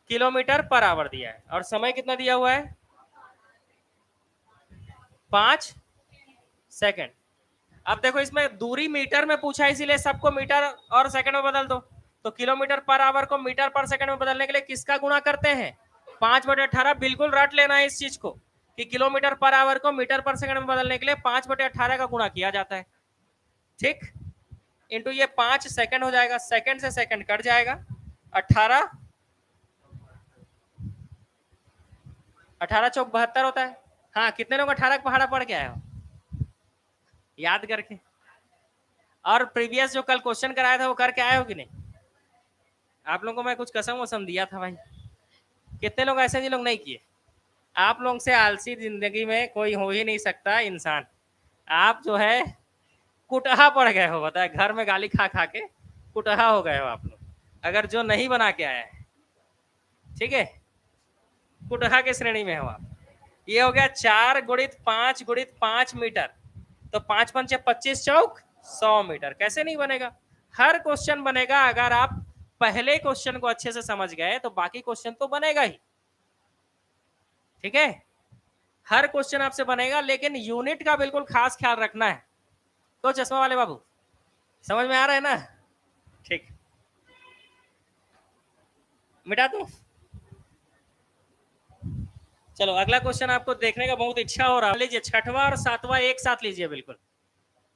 किलोमीटर पर आवर दिया है, और समय कितना दिया हुआ है 5 सेकंड। अब देखो इसमें दूरी मीटर में पूछा है, इसीलिए सबको मीटर और सेकंड में बदल दो। तो किलोमीटर पर आवर को मीटर पर सेकंड में बदलने के लिए किसका गुणा करते हैं, 5/18। बिल्कुल रट लेना है इस चीज को कि किलोमीटर पर आवर को मीटर पर सेकंड में बदलने के लिए 5/18 का गुणा किया जाता है। ठीक, इंटू ये 5 सेकंड हो जाएगा, सेकंड से सेकंड कट जाएगा, 18 18 चौक 72 होता है। हाँ, कितने लोग 18 पहाड़ा पढ़ के आए हो याद करके, और प्रीवियस जो कल क्वेश्चन कराया था वो करके आए हो कि नहीं। आप लोगों को मैं कुछ कसम वसम दिया था भाई, कितने लोग ऐसे जी लोग नहीं किए। आप लोगों से आलसी जिंदगी में कोई हो ही नहीं सकता इंसान। आप जो है कुटहा पड़ गए हो, बताए घर में गाली खा खा के कुटहा हो गए हो आप लोग, अगर जो नहीं बना के आया है। ठीक है, कुटहा के श्रेणी में हो आप। ये हो गया 4 × 5 × 5 मीटर, तो 5 × 5 = 25 चौक 100 मीटर। कैसे नहीं बनेगा, हर क्वेश्चन बनेगा। अगर आप पहले क्वेश्चन को अच्छे से समझ गए तो बाकी क्वेश्चन तो बनेगा ही। ठीक है, हर क्वेश्चन आपसे बनेगा, लेकिन यूनिट का बिल्कुल खास ख्याल रखना है। तो चश्मा वाले बाबू समझ में आ रहा है ना। ठीक, मिटा दूं। चलो अगला क्वेश्चन आपको देखने का बहुत इच्छा हो रहा है, लीजिए छठवां और सातवां एक साथ लीजिए बिल्कुल,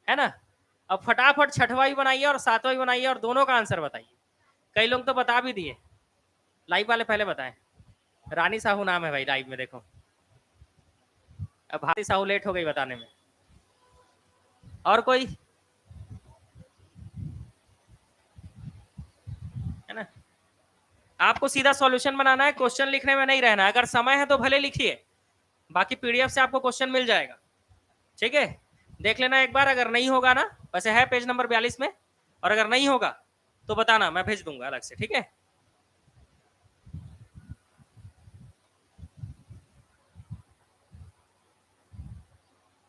है ना। अब फटाफट छठवां ही बनाइए और सातवां ही बनाइए और दोनों का आंसर बताइए। कई लोग तो बता भी दिए, लाइव वाले पहले बताएं। रानी साहू नाम है भाई लाइव में, देखो अब भारती साहू लेट हो गई बताने में। और कोई, है ना। आपको सीधा सॉल्यूशन बनाना है, क्वेश्चन लिखने में नहीं रहना। अगर समय है तो भले लिखिए, बाकी पीडीएफ से आपको क्वेश्चन मिल जाएगा। ठीक है, देख लेना एक बार, अगर नहीं होगा ना, वैसे है पेज नंबर 42 में, और अगर नहीं होगा तो बताना, मैं भेज दूंगा अलग से। ठीक है,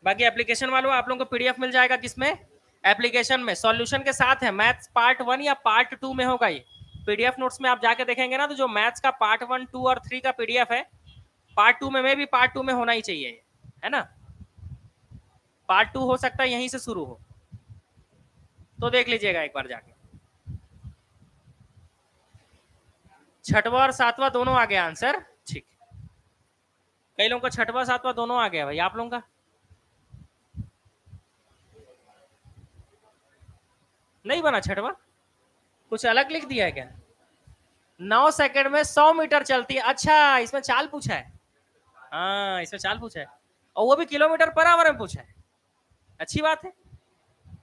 बाकी एप्लीकेशन वालों आप लोगों को पीडीएफ मिल जाएगा किसमें, एप्लीकेशन में। सॉल्यूशन के साथ है, मैथ्स पार्ट 1 या पार्ट 2 में होगा ये, पीडीएफ नोट्स में आप जाके देखेंगे ना, तो जो मैथ्स का पार्ट 1, 2 और 3 का पीडीएफ है, पार्ट 2 में भी पार्ट 2 में होना ही चाहिए, है ना। पार्ट 2 हो सकता है यहीं से शुरू हो, तो देख लीजिएगा एक बार जाके। छठवां और सातवां दोनों आ गया आंसर, ठीक। कई लोगों का छठवां सातवां दोनों आ गया भाई, आप लोगों का नहीं बना छठवां, कुछ अलग लिख दिया है क्या? 9 सेकंड में 100 मीटर चलती है, अच्छा इसमें चाल पूछा है, हाँ इसमें चाल पूछा है, और वो भी किलोमीटर पर आवर में पूछा है, अच्छी बात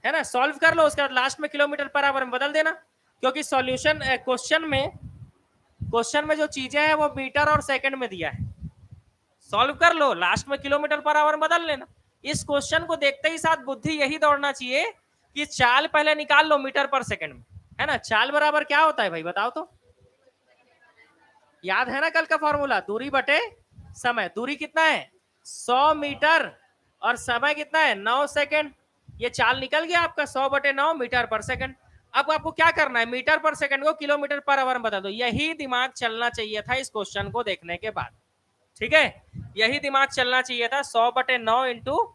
है ना। सॉल्व कर लो, उसके बाद लास्ट में किलोमीटर पर आवर में बदल देना, क्योंकि सॉल्यूशन क्वेश्चन में जो चीजें हैं वो मीटर और सेकंड में दिया है। सॉल्व कर लो, लास्ट में किलोमीटर पर आवर में बदल लेना। इस क्वेश्चन को देखते ही साथ बुद्धि यही दौड़ना चाहिए कि चाल पहले निकाल लो मीटर पर सेकंड में, है ना। चाल बराबर क्या होता है भाई, बताओ तो, याद है ना कल का फॉर्मूला, दूरी बटे समय। दूरी कितना है 100 मीटर और समय कितना है 9 सेकंड। ये चाल निकल गया आपका 100 बटे 9 मीटर पर सेकंड। अब आपको क्या करना है, मीटर पर सेकंड को किलोमीटर पर आवर में बदल दो। यही दिमाग चलना चाहिए था इस क्वेश्चन को देखने के बाद, ठीक है, यही दिमाग चलना चाहिए था। 100 बटे 9 इंटू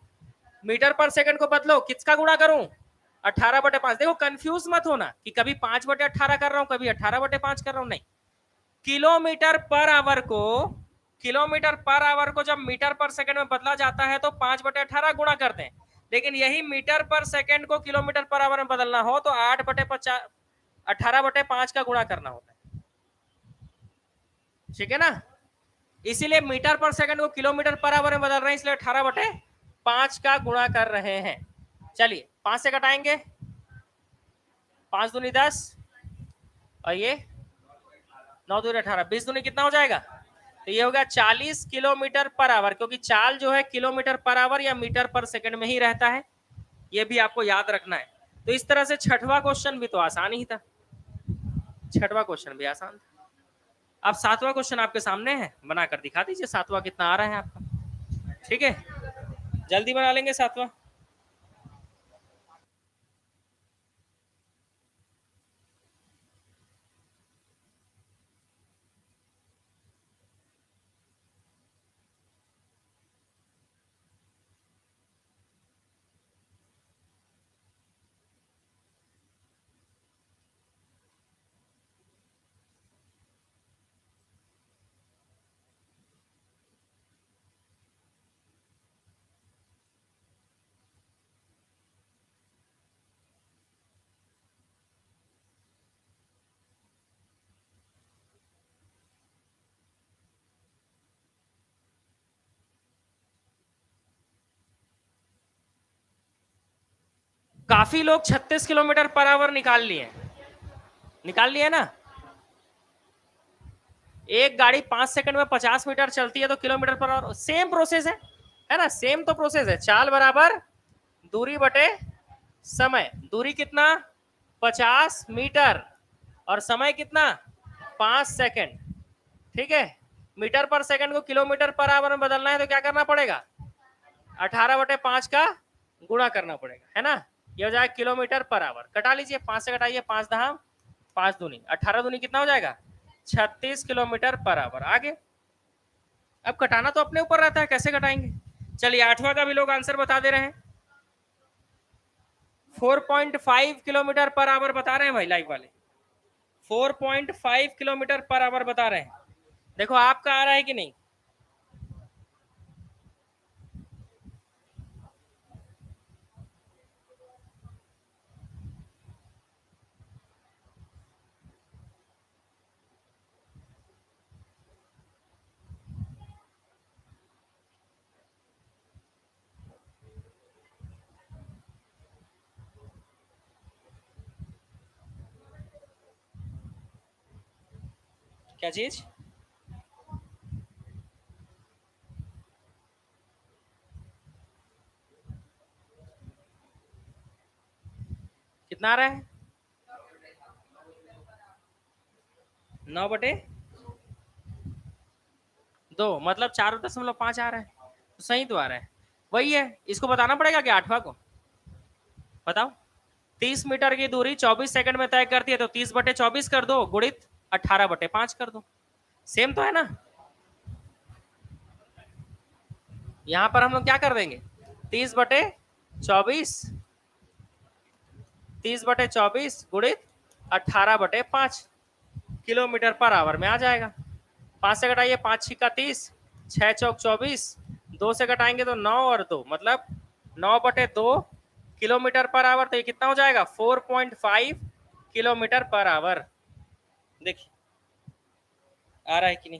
मीटर पर सेकंड को बदलो, किसका गुणा करूं 18 बटे 5। देखो कंफ्यूज मत होना कि कभी 5 बटे 18 कर रहा हूं, कभी 18 बटे 5 कर रहा हूं, नहीं। किलोमीटर पर आवर को जब मीटर पर सेकंड में बदला जाता है तो 5 बटे 18 गुणा करते हैं, लेकिन यही मीटर पर सेकंड को किलोमीटर पर आवर में बदलना हो तो 8 बटे 18 बटे 5 का गुणा करना होता है, ठीक है ना। इसीलिए मीटर पर सेकंड को किलोमीटर पर आवर में बदल रहे हैं, इसलिए 18 बटे 5 का गुणा कर रहे हैं। चलिए 5 से घटाएंगे, 5 दूनी 10 और ये 9 दूनी 18, 20 दूनी कितना हो जाएगा, तो ये हो गया 40 किलोमीटर पर आवर, क्योंकि चाल जो है किलोमीटर पर आवर या मीटर पर सेकंड में ही रहता है, ये भी आपको याद रखना है। तो इस तरह से छठवां क्वेश्चन भी तो आसान ही था, छठवां क्वेश्चन भी आसान था। अब सातवां क्वेश्चन आपके सामने है, बनाकर दिखा दीजिए सातवां कितना आ रहा है आपका, ठीक है, जल्दी बना लेंगे सातवां। काफी लोग 36 किलोमीटर पर आवर निकाल लिए ना। एक गाड़ी 5 सेकंड में 50 मीटर चलती है तो kilometre per hour, same process है ना, सेम तो प्रोसेस है। चाल बराबर दूरी बटे समय, दूरी कितना 50 मीटर और समय कितना 5 सेकंड, ठीक है। मीटर पर सेकंड को किलोमीटर पर आवर में बदलना है तो क्या करना पड़ेगा, 18 बटे 5 का गुणा करना पड़ेगा, है ना। ये हो जाएगा किलोमीटर पर आवर, कटा लीजिए, 5 से घटाइए, 5 दहा 5 दूनी 18 दूनी कितना हो जाएगा 36 किलोमीटर पर आवर। आगे अब कटाना तो अपने ऊपर रहता है, कैसे घटाएंगे। चलिए आठवां का भी लोग आंसर बता दे रहे हैं, 4.5 किलोमीटर पर आवर बता रहे हैं भाई लाइव वाले, 4.5 किलोमीटर पर आवर बता रहे हैं। देखो आपका आ रहा है कि नहीं, क्या चीज, कितना आ रहा है 9 बटे 2, मतलब 4.5 आ रहा है, तो सही तो आ रहा है, वही है। इसको बताना पड़ेगा कि आठवां को बताओ, 30 मीटर की दूरी 24 सेकंड में तय करती है, तो 30/24 कर दो, गुणित 18/5 कर दो। सेम तो है ना। यहां पर हम लोग क्या कर देंगे, 30/24, 30/24 गुणित 18/5 किलोमीटर पर आवर में आ जाएगा। 5 से घटाइए, 5 छिक्का 30, 6 चौक 24, 2 से घटाएंगे तो 9 और 2 मतलब 9/2 किलोमीटर पर आवर। तो ये कितना हो जाएगा, 4.5 किलोमीटर पर आवर। देखिए आ रहा है कि नहीं,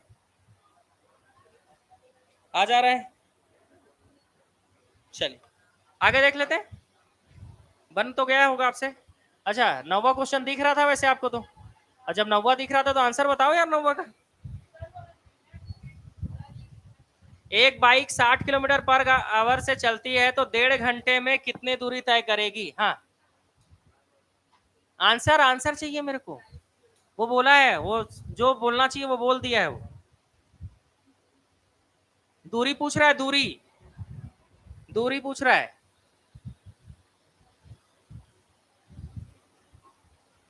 आ जा रहा है। चलिए आगे देख लेते हैं, बन तो गया होगा आपसे। अच्छा 9वां क्वेश्चन दिख रहा था वैसे आपको तो, और जब 9वां दिख रहा था तो आंसर बताओ यार 9वां का। एक बाइक 60 किलोमीटर पर आवर से चलती है तो 1.5 घंटे में कितने दूरी तय करेगी। हाँ आंसर, आंसर चाहिए मेरे को। वो बोला है, वो जो बोलना चाहिए वो बोल दिया है। वो दूरी पूछ रहा है, दूरी, दूरी पूछ रहा है।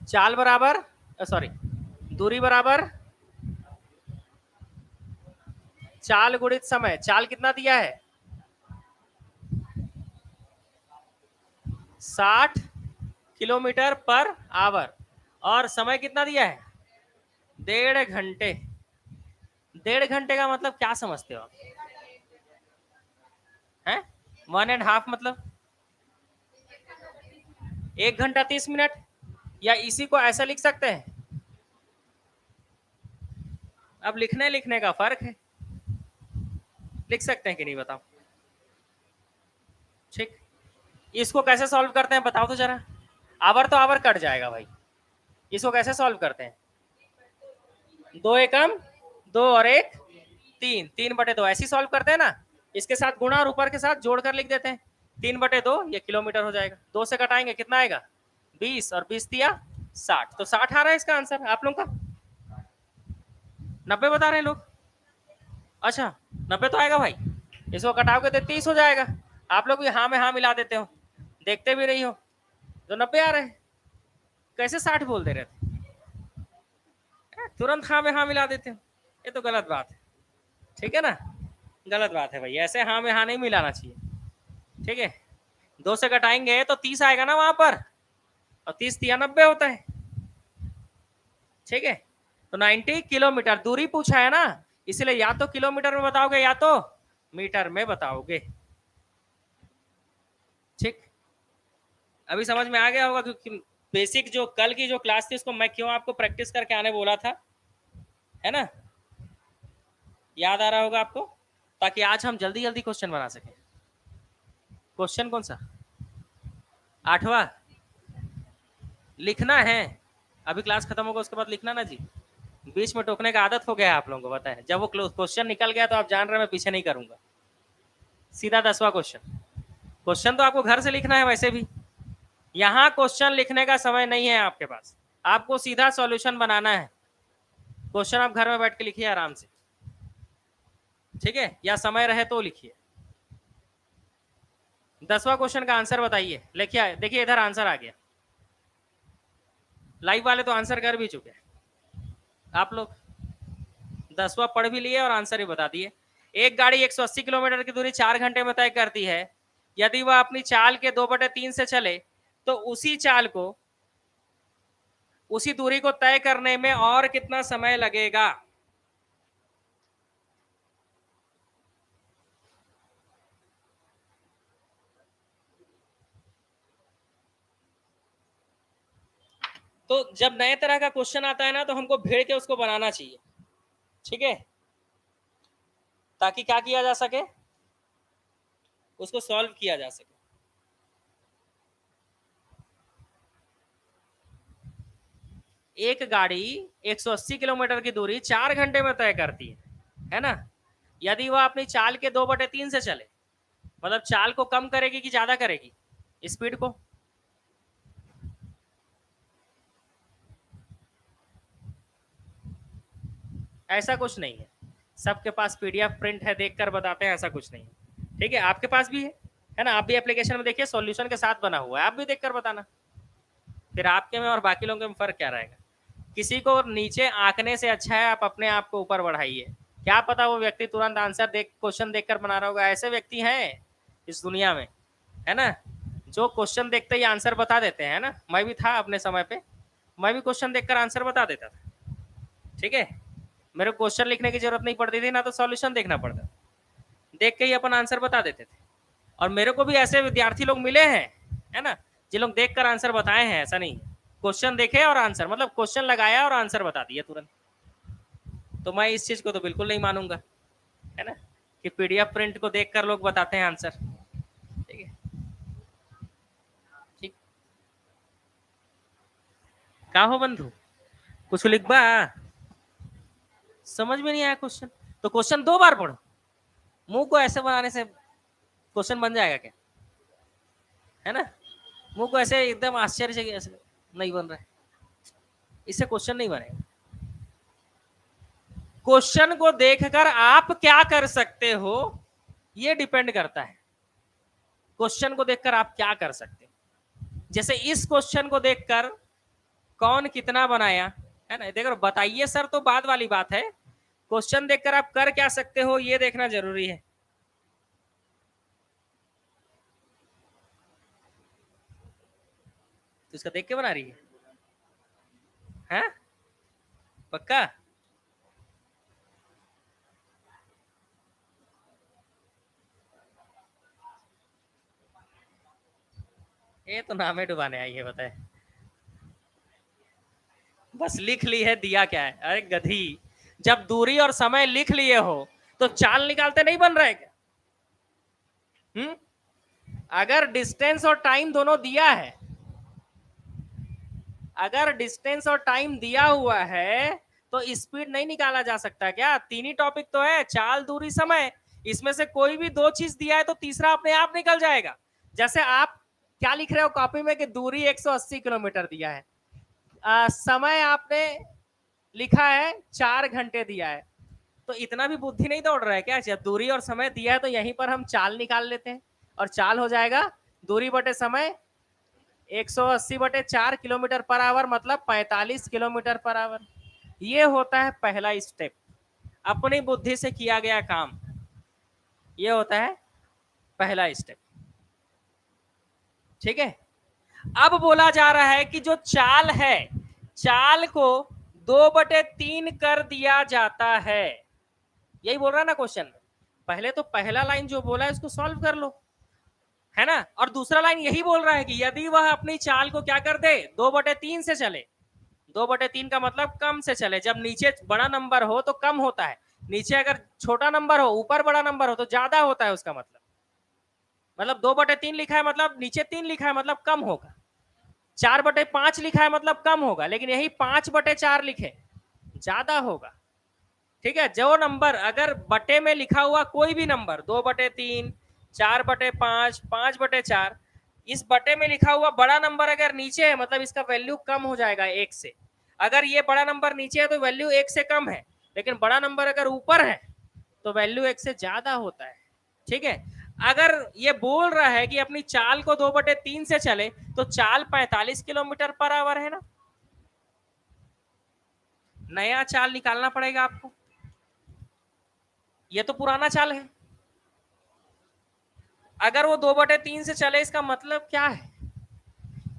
चाल बराबर, सॉरी, दूरी बराबर चाल गुणित समय। चाल कितना दिया है, 60 किलोमीटर पर आवर, और समय कितना दिया है, 1.5 घंटे। 1.5 घंटे का मतलब क्या समझते हो आप, हैं 1.5 मतलब 1 घंटा 30 मिनट, या इसी को ऐसा लिख सकते हैं। अब लिखने लिखने का फर्क है, लिख सकते हैं कि नहीं बताओ। ठीक, इसको कैसे सॉल्व करते हैं बताओ तो जरा। आवर तो आवर कट जाएगा भाई, इसको कैसे सॉल्व करते हैं, 2 एकम 2 और 1 3, 3/2 ऐसी सॉल्व करते हैं ना। इसके साथ गुणा और ऊपर के साथ जोड़कर लिख देते हैं, 3/2 ये किलोमीटर हो जाएगा। 2 से घटाएंगे कितना आएगा, 20, और 20 दिया 60, तो 60 आ रहा है इसका आंसर आप लोग का। 90 बता रहे हैं लोग। अच्छा 90 तो आएगा भाई, इसको कटाओगे तो 30 हो जाएगा। आप लोग भी हाँ में हाँ मिला देते हो, देखते भी रही हो, तो 90 आ रहे हैं। कैसे 60 बोल दे रहे थे, तुरंत हाँ में हाँ मिला देते हो, ये तो गलत बात है। ठीक है ना, गलत बात है भाई, ऐसे हाँ में हाँ नहीं मिलाना चाहिए। ठीक है, 2 से घटाएंगे तो 30 आएगा ना वहां पर, और 30 दिया 90 होता है। ठीक है, तो 90 किलोमीटर दूरी पूछा है ना, इसलिए या तो किलोमीटर में बताओगे या तो मीटर में बताओगे। ठीक, अभी समझ में आ गया होगा, क्योंकि बेसिक जो कल की जो क्लास थी उसको मैं क्यों आपको प्रैक्टिस करके आने बोला था, है ना, याद आ रहा होगा आपको, ताकि आज हम जल्दी जल्दी क्वेश्चन बना सकें। क्वेश्चन कौन सा, 8वां लिखना है, अभी क्लास खत्म होगा उसके बाद लिखना ना जी। बीच में टोकने का आदत हो गया है आप लोगों को, पता है, जब वो क्वेश्चन निकल गया तो आप जान रहे मैं पीछे नहीं करूंगा। सीधा 10वां क्वेश्चन, क्वेश्चन तो आपको घर से लिखना है वैसे भी, यहाँ क्वेश्चन लिखने का समय नहीं है आपके पास, आपको सीधा सॉल्यूशन बनाना है। क्वेश्चन आप घर में बैठ के लिखिए आराम से, ठीक है, या समय रहे तो लिखिए। 10वां क्वेश्चन का आंसर बताइए, लिखिए, देखिए इधर आंसर आ गया। लाइव वाले तो आंसर कर भी चुके हैं, आप लोग 10वां पढ़ भी लिए और आंसर भी बता दिए। एक गाड़ी 180 किलोमीटर की दूरी 4 घंटे में तय करती है, यदि वह अपनी चाल के 2/3 से चले तो उसी चाल को, उसी दूरी को तय करने में और कितना समय लगेगा। तो जब नए तरह का क्वेश्चन आता है ना, तो हमको भेड़ के उसको बनाना चाहिए, ठीक है, ताकि क्या किया जा सके, उसको सॉल्व किया जा सके। एक गाड़ी 180 किलोमीटर की दूरी 4 घंटे में तय करती है ना, यदि वह अपनी चाल के 2/3 से चले, मतलब चाल को कम करेगी कि ज्यादा करेगी, स्पीड को। ऐसा कुछ नहीं है, सबके पास पीडीएफ प्रिंट है, देखकर बताते हैं, ऐसा कुछ नहीं है। ठीक है, आपके पास भी है ना, आप भी एप्लीकेशन में देखिए, सॉल्यूशन के साथ बना हुआ है, आप भी देखकर बताना। फिर आपके में और बाकी लोगों के में फर्क क्या रहेगा? किसी को नीचे आंकने से अच्छा है आप अपने आप को ऊपर बढ़ाइए। क्या पता वो व्यक्ति तुरंत आंसर देख क्वेश्चन देखकर बना रहा होगा। ऐसे व्यक्ति हैं इस दुनिया में, है ना, जो क्वेश्चन देखते ही आंसर बता देते हैं ना। मैं भी था अपने समय पे, मैं भी क्वेश्चन देखकर आंसर बता देता था। ठीक है, मेरे को क्वेश्चन लिखने की जरूरत नहीं पड़ती थी, ना तो सॉल्यूशन देखना पड़ता, देख के ही अपन आंसर बता देते थे। और मेरे को भी ऐसे विद्यार्थी लोग मिले हैं, है ना, जिन लोग देखकर आंसर बताए हैं। ऐसा नहीं, क्वेश्चन देखे और आंसर, मतलब क्वेश्चन लगाया और आंसर बता दिया तुरंत। तो मैं इस चीज को तो बिल्कुल नहीं मानूंगा, है ना, कि पीडीएफ प्रिंट को देखकर लोग बताते हैं आंसर। ठीक है, ठीक। का हो बंधु, कुछ लिखबा? समझ में नहीं आया क्वेश्चन तो क्वेश्चन 2 बार पढ़ो। मुंह को ऐसे बनाने से क्वेश्चन बन जाएगा क्या? है ना, मुंह को ऐसे एकदम आश्चर्य से ऐसे नहीं बन रहा है, इससे क्वेश्चन नहीं बनेगा। क्वेश्चन को देखकर आप क्या कर सकते हो ये डिपेंड करता है। क्वेश्चन को देखकर आप क्या कर सकते हो। जैसे इस क्वेश्चन को देखकर कौन कितना बनाया, है ना, देखो बताइए सर तो बाद वाली बात है, क्वेश्चन देखकर आप कर क्या सकते हो ये देखना जरूरी है। तो इसका देख के बना रही है? पक्का? ये तो नामे डुबाने आई है, बताए बस लिख ली है, दिया क्या है? अरे गधी, जब दूरी और समय लिख लिए हो तो चाल निकालते नहीं बन रहे क्या? अगर डिस्टेंस और टाइम दोनों दिया है, अगर डिस्टेंस और टाइम दिया हुआ है तो स्पीड नहीं निकाला जा सकता क्या? तीन ही टॉपिक तो है, चाल, दूरी, समय। इसमें से कोई भी 2 चीज दिया है तो तीसरा अपने आप निकल जाएगा। जैसे आप क्या लिख रहे हो कॉपी में कि दूरी 180 किलोमीटर दिया है, समय आपने लिखा है 4 घंटे दिया है, तो इतना भी बुद्धि नहीं दौड़ रहा है क्या? जब दूरी और समय दिया है तो यहीं पर हम चाल निकाल लेते हैं और चाल हो जाएगा दूरी बटे समय 180 बटे 4 किलोमीटर पर आवर, मतलब 45 किलोमीटर पर आवर। ये होता है पहला स्टेप, अपनी बुद्धि से किया गया काम। ये होता है पहला स्टेप। ठीक है, अब बोला जा रहा है कि जो चाल है, चाल को 2/3 कर दिया जाता है। यही बोल रहा है ना क्वेश्चन। पहले तो पहला लाइन जो बोला है उसको सॉल्व कर लो, है ना। और दूसरा लाइन यही बोल रहा है कि यदि वह अपनी चाल को क्या कर दे, 2/3 से चले। 2/3 का मतलब कम से चले। जब नीचे बड़ा नंबर हो तो कम होता है, नीचे अगर छोटा नंबर हो, ऊपर बड़ा नंबर हो तो ज्यादा होता है उसका मतलब 2/3 लिखा है मतलब नीचे 3 लिखा है मतलब कम होगा। 4/5 लिखा है मतलब कम होगा, लेकिन यही 5/4 लिखे ज्यादा होगा। ठीक है, जो नंबर अगर बटे में लिखा हुआ कोई भी नंबर 2/3, 4/5, 5/4, इस बटे में लिखा हुआ बड़ा नंबर अगर नीचे है मतलब इसका वैल्यू कम हो जाएगा 1 से। अगर ये बड़ा नंबर नीचे है तो वैल्यू 1 से कम है, लेकिन बड़ा नंबर अगर ऊपर है तो वैल्यू 1 से ज्यादा होता है। ठीक है, अगर ये बोल रहा है कि अपनी चाल को 2/3 से चले तो चाल 45 किलोमीटर पर आवर है ना। नया चाल निकालना पड़ेगा आपको, ये तो पुराना चाल है। अगर वो 2/3 से चले इसका मतलब क्या है?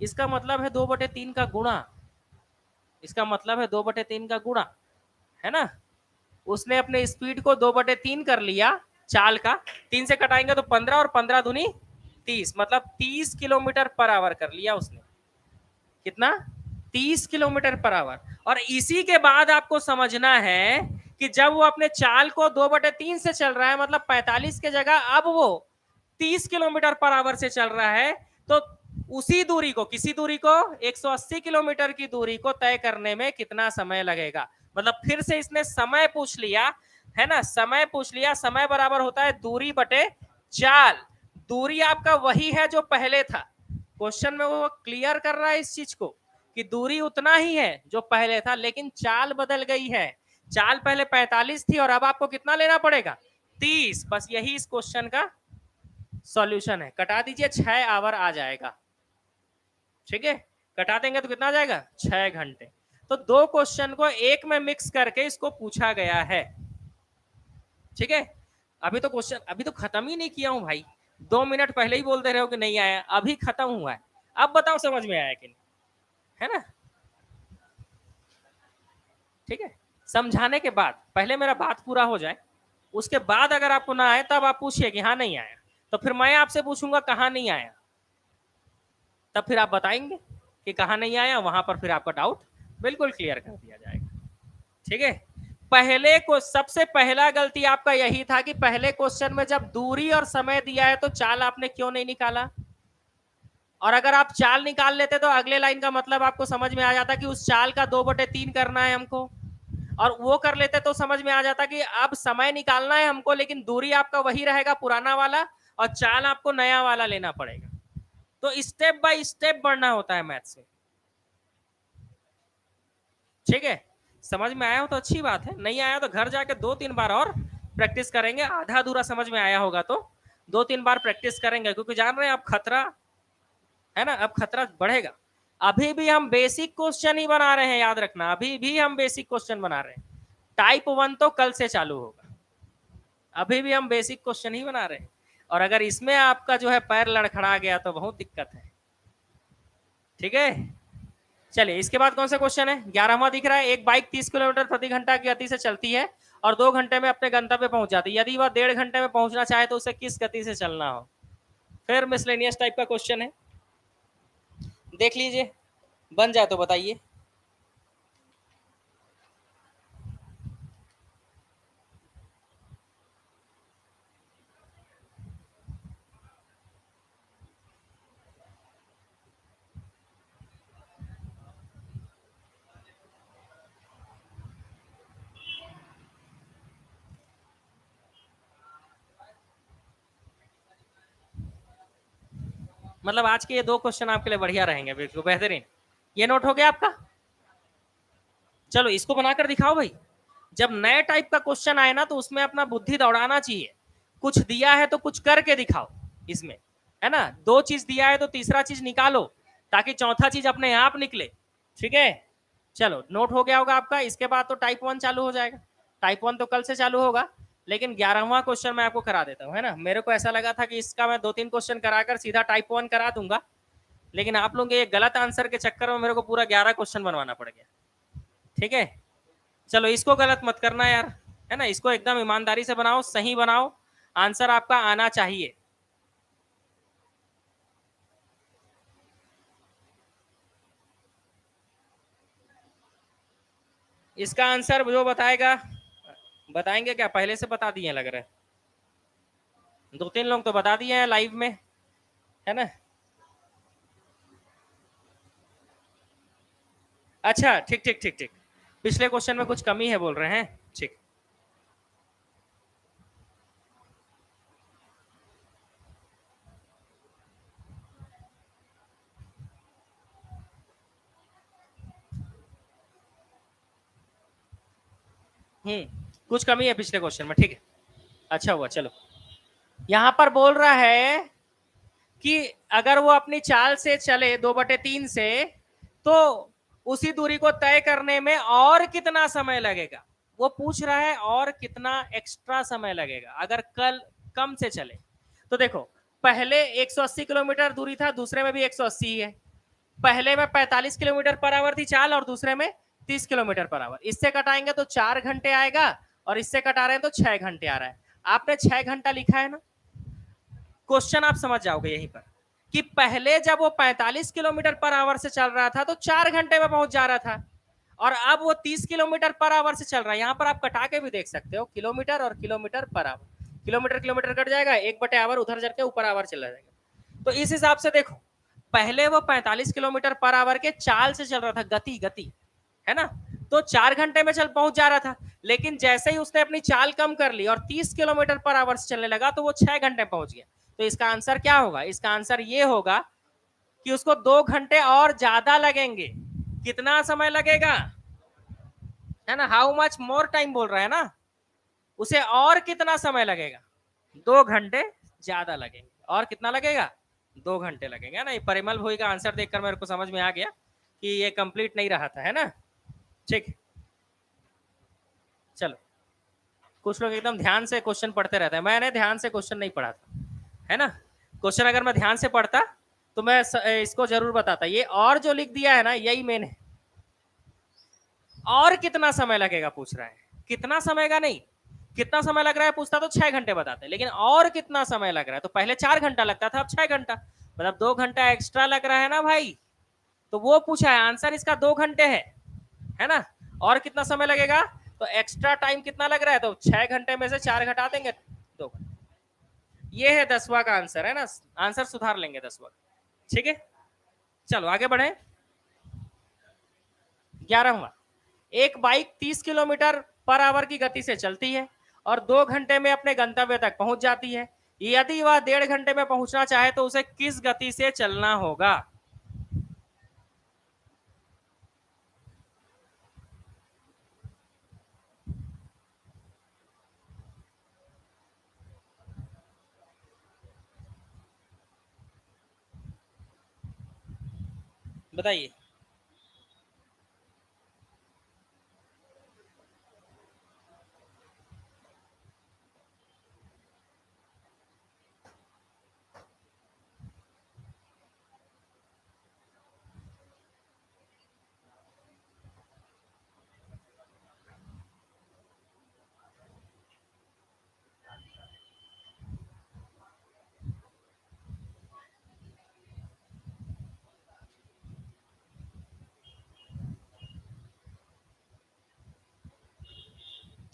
इसका मतलब है 2/3 का गुणा, इसका मतलब है 2/3 का गुणा, है ना। उसने अपने स्पीड को 2/3 कर लिया चाल का, 3 से कटाएंगे तो 15 और 15 दूनी 30, मतलब 30 किलोमीटर पर आवर कर लिया उसने। कितना? 30 किलोमीटर पर आवर। और इसी के बाद आपको समझना है कि जब वो अपने चाल को 2/3 से चल रहा है मतलब 45 के जगह अब वो 30 किलोमीटर पर आवर से चल रहा है, तो उसी दूरी को, किसी दूरी को, 180 किलोमीटर की दूरी को तय करने में कितना समय लगेगा। मतलब फिर से इसने समय पूछ लिया, है ना, समय पूछ लिया। समय बराबर होता है दूरी बटे चाल। दूरी आपका वही है जो पहले था, क्वेश्चन में वो क्लियर कर रहा है इस चीज को कि दूरी उतना ही है जो पहले था, लेकिन चाल बदल गई है। चाल पहले 45 थी और अब आपको कितना लेना पड़ेगा? 30। बस यही इस क्वेश्चन का सॉल्यूशन है। कटा दीजिए, 6 आवर आ जाएगा। ठीक है, कटा देंगे तो कितना आ जाएगा 6 घंटे। तो 2 क्वेश्चन को एक में मिक्स करके इसको पूछा गया है। ठीक है, अभी तो क्वेश्चन अभी तो खत्म ही नहीं किया हूं भाई, 2 मिनट पहले ही बोल दे रहे हो कि नहीं आया, अभी खत्म हुआ है। अब बताओ समझ में आया कि नहीं, है ना? ठीक है, समझाने के बाद पहले मेरा बात पूरा हो जाए, उसके बाद अगर आपको ना आए तब आप पूछिए कि हाँ नहीं आया, तो फिर मैं आपसे पूछूंगा कहाँ नहीं आया, तब फिर आप बताएंगे कि कहाँ नहीं आया, वहां पर फिर आपका डाउट बिल्कुल क्लियर कर दिया जाएगा। ठीक है, पहले को सबसे पहला गलती आपका यही था कि पहले क्वेश्चन में जब दूरी और समय दिया है तो चाल आपने क्यों नहीं निकाला, और अगर आप चाल निकाल लेते तो अगले लाइन का मतलब आपको समझ में आ जाता कि उस चाल का 2/3 करना है हमको, और वो कर लेते तो समझ में आ जाता कि अब समय निकालना है हमको, लेकिन दूरी आपका वही रहेगा पुराना वाला, और चाल आपको नया वाला लेना पड़ेगा। तो स्टेप बाय स्टेप बढ़ना होता है मैथ्स में। ठीक है, समझ में आया हो तो अच्छी बात है, नहीं आया तो घर जाके 2-3 बार और प्रैक्टिस करेंगे, आधा अधूरा समझ में आया होगा तो 2-3 बार प्रैक्टिस करेंगे, क्योंकि जान रहे हैं अब खतरा है ना, अब खतरा बढ़ेगा। अभी भी हम बेसिक क्वेश्चन ही बना रहे हैं, याद रखना, अभी भी हम बेसिक क्वेश्चन बना रहे हैं। टाइप 1 तो कल से चालू होगा, अभी भी हम बेसिक क्वेश्चन ही बना रहे हैं, और अगर इसमें आपका जो है पैर लड़खड़ा गया तो बहुत दिक्कत है। ठीक है, चलिए इसके बाद कौन सा क्वेश्चन है, 11वां दिख रहा है। एक बाइक 30 किलोमीटर प्रति घंटा की गति से चलती है और 2 घंटे में अपने गंतव्य पहुंच जाती है, यदि वह 1.5 घंटे में पहुंचना चाहे तो उसे किस गति से चलना हो। फिर मिसलेनियस टाइप का क्वेश्चन है, देख लीजिए, बन जाए तो बताइए। मतलब आज के ये 2 क्वेश्चन आपके लिए बढ़िया रहेंगे, बिल्कुल बेहतरीन। ये नोट हो गया आपका, चलो इसको बनाकर दिखाओ भाई। जब नए टाइप का क्वेश्चन आए ना तो उसमें अपना बुद्धि दौड़ाना चाहिए, कुछ दिया है तो कुछ करके दिखाओ इसमें, है ना, 2 चीज दिया है तो तीसरा चीज निकालो, ताकि चौथा चीज अपने आप निकले। ठीक है, चलो नोट हो गया होगा आपका। इसके बाद तो टाइप 1 चालू हो जाएगा, टाइप 1 तो कल से चालू होगा, लेकिन 11वां क्वेश्चन मैं आपको करा देता हूँ, है ना। मेरे को ऐसा लगा था कि इसका मैं 2-3 क्वेश्चन कराकर सीधा टाइप 1 करा दूंगा, लेकिन आप लोगों के गलत आंसर के चक्कर में मेरे को पूरा 11 क्वेश्चन बनवाना पड़ गया। ठीक है, चलो इसको गलत मत करना यार, है ना, इसको एकदम ईमानदारी से बनाओ, सही बनाओ, आंसर आपका आना चाहिए। इसका आंसर जो बताएगा, बताएंगे क्या, पहले से बता दिए लग रहा है, 2-3 लोग तो बता दिए हैं लाइव में, है ना। अच्छा ठीक ठीक ठीक ठीक, पिछले क्वेश्चन में कुछ कमी है बोल रहे हैं, ठीक। कुछ कमी है पिछले क्वेश्चन में, ठीक है, अच्छा हुआ। चलो यहां पर बोल रहा है कि अगर वो अपनी चाल से चले 2/3 से, तो उसी दूरी को तय करने में और कितना समय लगेगा, वो पूछ रहा है और कितना एक्स्ट्रा समय लगेगा अगर कल कम से चले। तो देखो, पहले 180 किलोमीटर दूरी था, दूसरे में भी 180 ही है, पहले में 45 किलोमीटर पर आवर थी चाल और दूसरे में 30 किलोमीटर पर आवर, इससे कटाएंगे तो 4 घंटे आएगा, और इससे कटा रहे हैं तो 6 घंटे आ रहा है। आपने 6 घंटा लिखा है ना, क्वेश्चन आप समझ जाओगे यहीं पर कि पहले जब वो 45 किलोमीटर पर आवर से चल रहा था तो 4 घंटे में पहुंच जा रहा था, और अब वो 30 किलोमीटर पर आवर से चल रहा है। यहां पर आप कटा के भी देख सकते हो, किलोमीटर और kilometre per hour, kilometre kilometre cut जाएगा, 1/आवर उधर जाके ऊपर आवर चला जाएगा। तो इस हिसाब से देखो, पहले वो 45 किलोमीटर पर आवर के चाल से चल रहा था, गति गति, है ना, तो 4 घंटे में चल पहुंच जा रहा था, लेकिन जैसे ही उसने अपनी चाल कम कर ली और 30 किलोमीटर पर आवर से चलने लगा तो वो 6 घंटे पहुंच गया। तो इसका आंसर क्या होगा, इसका आंसर ये होगा कि उसको 2 घंटे और ज्यादा लगेंगे। कितना समय लगेगा, है ना, हाउ मच मोर टाइम बोल रहा है ना, उसे और कितना समय लगेगा, 2 घंटे ज्यादा लगेंगे। और कितना लगेगा, 2 घंटे लगेंगे, ना। ये परिमल भोई का आंसर देखकर मेरे को समझ में आ गया कि ये कंप्लीट नहीं रहा था, है ना। ठीक, चलो। कुछ लोग एकदम ध्यान से क्वेश्चन पढ़ते रहते हैं, मैंने ध्यान से क्वेश्चन नहीं पढ़ा था, है ना। क्वेश्चन अगर मैं ध्यान से पढ़ता तो मैं इसको जरूर बताता। ये और जो लिख दिया है ना, यही मेन है। और कितना समय लगेगा पूछ रहा है, कितना समय का नहीं, कितना समय लग रहा है पूछता तो 6 घंटे बताते, लेकिन और कितना समय लग रहा है, तो पहले 4 घंटा लगता था, अब 6 घंटा, मतलब 2 घंटा एक्स्ट्रा लग रहा है ना भाई। तो वो पूछा है, आंसर इसका 2 घंटे है ना। और कितना समय लगेगा, तो एक्स्ट्रा टाइम कितना लग रहा है, तो 6 घंटे में से 4 घटा देंगे, 2 घंटे। ये है 10वां का आंसर, है ना। आंसर सुधार लेंगे 10वां, ठीक है। चलो आगे बढ़े। 11वां, एक बाइक 30 किलोमीटर पर आवर की गति से चलती है और 2 घंटे में अपने गंतव्य तक पहुंच जाती है। यदि वह 1.5 घंटे में पहुंचना चाहे तो उसे किस गति से चलना होगा। बताइए।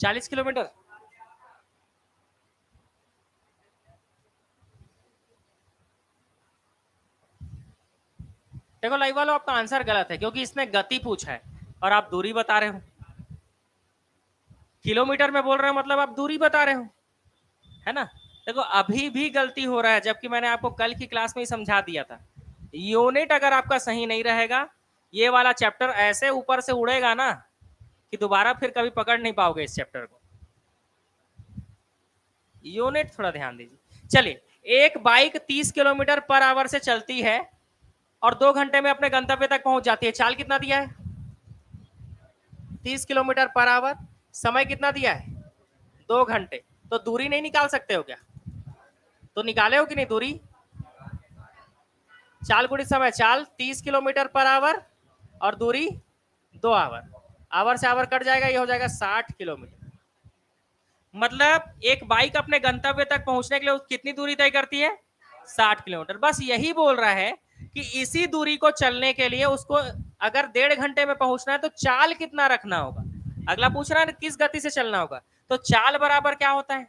चालीस किलोमीटर। देखो लाइव वालों, आपका आंसर गलत है, क्योंकि इसने गति पूछा है और आप दूरी बता रहे हो। किलोमीटर में बोल रहे हो मतलब आप दूरी बता रहे हो, है ना। देखो अभी भी गलती हो रहा है, जबकि मैंने आपको कल की क्लास में ही समझा दिया था। यूनिट अगर आपका सही नहीं रहेगा, ये वाला चैप्टर ऐसे ऊपर से उड़ेगा ना कि दोबारा फिर कभी पकड़ नहीं पाओगे इस चैप्टर को। यूनिट थोड़ा ध्यान दीजिए। चलिए, एक बाइक 30 किलोमीटर पर आवर से चलती है और 2 घंटे में अपने गंतव्य तक पहुंच जाती है। चाल कितना दिया है, 30 किलोमीटर पर आवर। समय कितना दिया है, 2 घंटे। तो दूरी नहीं निकाल सकते हो क्या, तो निकाले हो कि नहीं दूरी। चाल गुणित समय, चाल 30 किलोमीटर पर आवर और दूरी 2 आवर। आवर से आवर कट जाएगा, ये हो जाएगा 60 किलोमीटर। मतलब एक बाइक अपने गंतव्य तक पहुंचने के लिए कितनी दूरी तय करती है, 60 किलोमीटर। बस यही बोल रहा है कि इसी दूरी को चलने के लिए उसको अगर 1.5 घंटे में पहुंचना है तो चाल कितना रखना होगा। अगला पूछ रहा है किस गति से चलना होगा, तो चाल बराबर क्या होता है,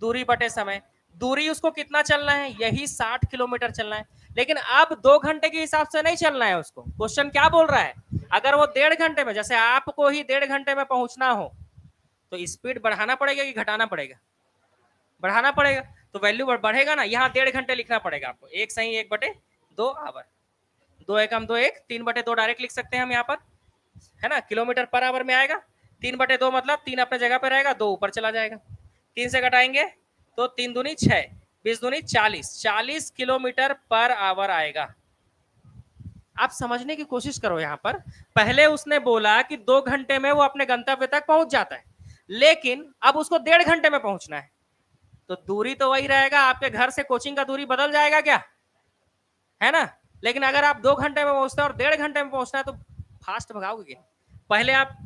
दूरी बटे समय। दूरी उसको कितना चलना है, यही 60 किलोमीटर चलना है। लेकिन अब 2 घंटे के हिसाब से नहीं चलना है उसको। क्वेश्चन क्या बोल रहा है, अगर वो 1.5 घंटे में, जैसे आपको ही 1.5 घंटे में पहुंचना हो, तो स्पीड बढ़ाना पड़ेगा कि घटाना पड़ेगा, बढ़ाना पड़ेगा। तो वैल्यू बढ़ेगा ना, यहाँ 1.5 घंटे लिखना पड़ेगा आपको। एक सही 1/2 आवर, 2 एकम 2 1, 3/2 डायरेक्ट लिख सकते हैं हम यहाँ पर, है ना। किलोमीटर पर आवर में आएगा, 3/2 मतलब 3 अपने जगह पे रहेगा, 2 ऊपर चला जाएगा। 3 से घटाएंगे तो 3 दूनी 6, 20 दूनी 40, 40 किलोमीटर पर आवर आएगा। आप समझने की कोशिश करो यहाँ पर। पहले उसने बोला कि 2 घंटे में वो अपने गंतव्य तक पहुंच जाता है, लेकिन अब उसको 1.5 घंटे में पहुंचना है। तो दूरी तो वही रहेगा, आपके घर से कोचिंग का दूरी बदल जाएगा क्या, है ना। लेकिन अगर आप 2 घंटे में पहुंचते हैं और 1.5 घंटे में पहुंचना है, तो फास्ट भगाओगे। पहले आप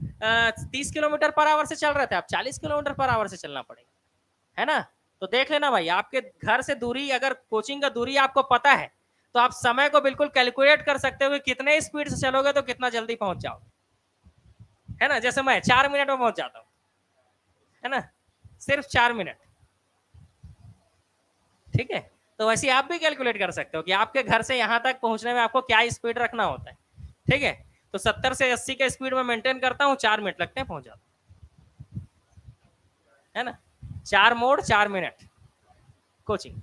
30 किलोमीटर पर आवर से चल रहे थे, आप 40 किलोमीटर पर आवर से चलना पड़ेगा, है ना। तो देख लेना भाई, आपके घर से दूरी, अगर कोचिंग का दूरी आपको पता है, तो आप समय को बिल्कुल कैलकुलेट कर सकते हो कि कितने स्पीड से चलोगे तो कितना जल्दी पहुंच जाओगे, है ना। जैसे मैं 4 मिनट में पहुंच जाता हूँ, है ना, सिर्फ 4 मिनट, ठीक है। तो वैसे आप भी कैलकुलेट कर सकते हो कि आपके घर से यहाँ तक पहुंचने में आपको क्या स्पीड रखना होता है, ठीक है। तो 70 से 80 के स्पीड में मेंटेन करता हूँ, 4 मिनट लगते हैं पहुंच जाता हूँ, है ना। 4 मोड़ 4 मिनट कोचिंग।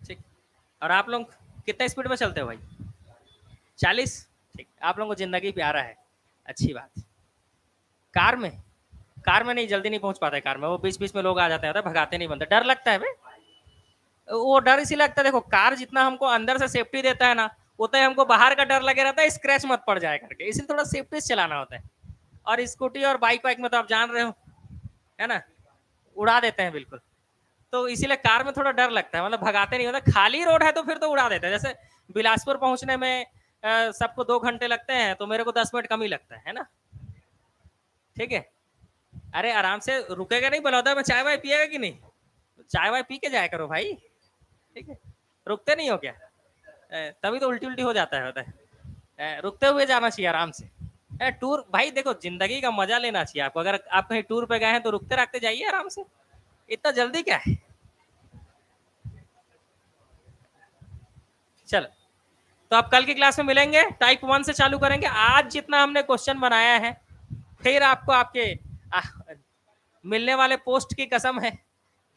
ठीक। और आप लोग कितने स्पीड में चलते हो भाई, 40। ठीक, आप लोगों को जिंदगी प्यारा है, अच्छी बात। कार में, कार में नहीं, जल्दी नहीं पहुंच पाता है कार में, वो बीच बीच में लोग आ जाते हैं, भगाते नहीं बनते, डर लगता है भाई। वो डर इसी लगता है, देखो कार जितना हमको अंदर से सेफ्टी देता है ना, उतना ही हमको बाहर का डर लगे रहता है स्क्रैच मत पड़ जाए करके, इसलिए थोड़ा सेफ्टी से चलाना होता है। और स्कूटी और बाइक वाइक में तो आप जान रहे हो, है ना, उड़ा देते हैं बिल्कुल। तो इसीलिए कार में थोड़ा डर लगता है, मतलब भगाते नहीं होता। खाली रोड है तो फिर तो उड़ा देते हैं। जैसे बिलासपुर पहुंचने में सबको 2 घंटे लगते हैं, तो मेरे को 10 मिनट कम ही लगता है ना। ठीक है, अरे आराम से रुकेगा नहीं बलौदा में, चाय वाय पिएगा कि नहीं, चाय वाय पी के जाया करो भाई। ठीक है, रुकते नहीं हो क्या? तभी तो उल्टी उल्टी हो जाता है, होता है। रुकते हुए जाना चाहिए आराम से। टूर भाई देखो, जिंदगी का मजा लेना चाहिए आपको। अगर आप कहीं टूर पे गए हैं तो रुकते रखते जाइए आराम से, इतना जल्दी क्या है। चलो, तो अब कल की क्लास में मिलेंगे, टाइप 1 से चालू करेंगे। आज जितना हमने क्वेश्चन बनाया है, फिर आपको आपके आ, मिलने वाले पोस्ट की कसम है,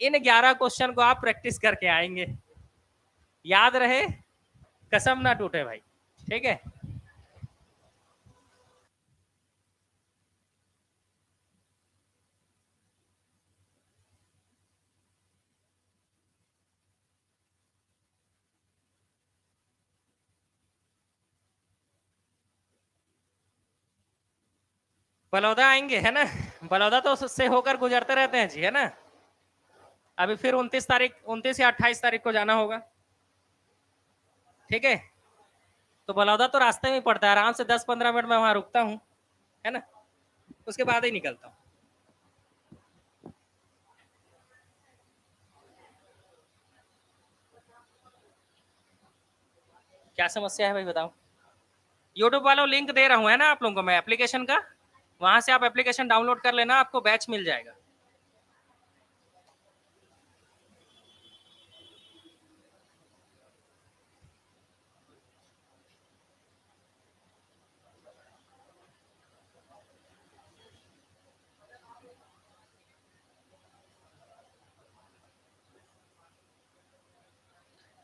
इन 11 क्वेश्चन को आप प्रैक्टिस करके आएंगे। याद रहे, कसम ना टूटे भाई। ठीक है, बलौदा आएंगे, है ना, बलौदा तो उससे होकर गुजरते रहते हैं जी, है ना। अभी फिर 29 तारीख, 29 या 28 तारीख को जाना होगा। ठीक है, तो बलौदा तो रास्ते में ही पड़ता है, आराम से 10-15 मिनट में वहां रुकता हूँ, है ना, उसके बाद ही निकलता हूँ। क्या समस्या है भाई बताओ। यूट्यूब वालों लिंक दे रहा हूँ, है ना, आप लोगों को मैं एप्लीकेशन का, वहां से आप एप्लीकेशन डाउनलोड कर लेना, आपको बैच मिल जाएगा।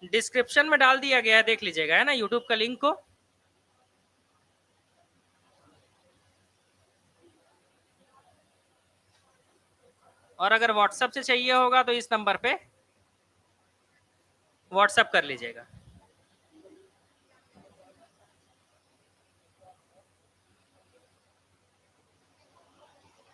डिस्क्रिप्शन में डाल दिया गया है, देख लीजिएगा, है ना, यूट्यूब का लिंक को। और अगर व्हाट्सएप से चाहिए होगा तो इस नंबर पे व्हाट्सएप कर लीजिएगा।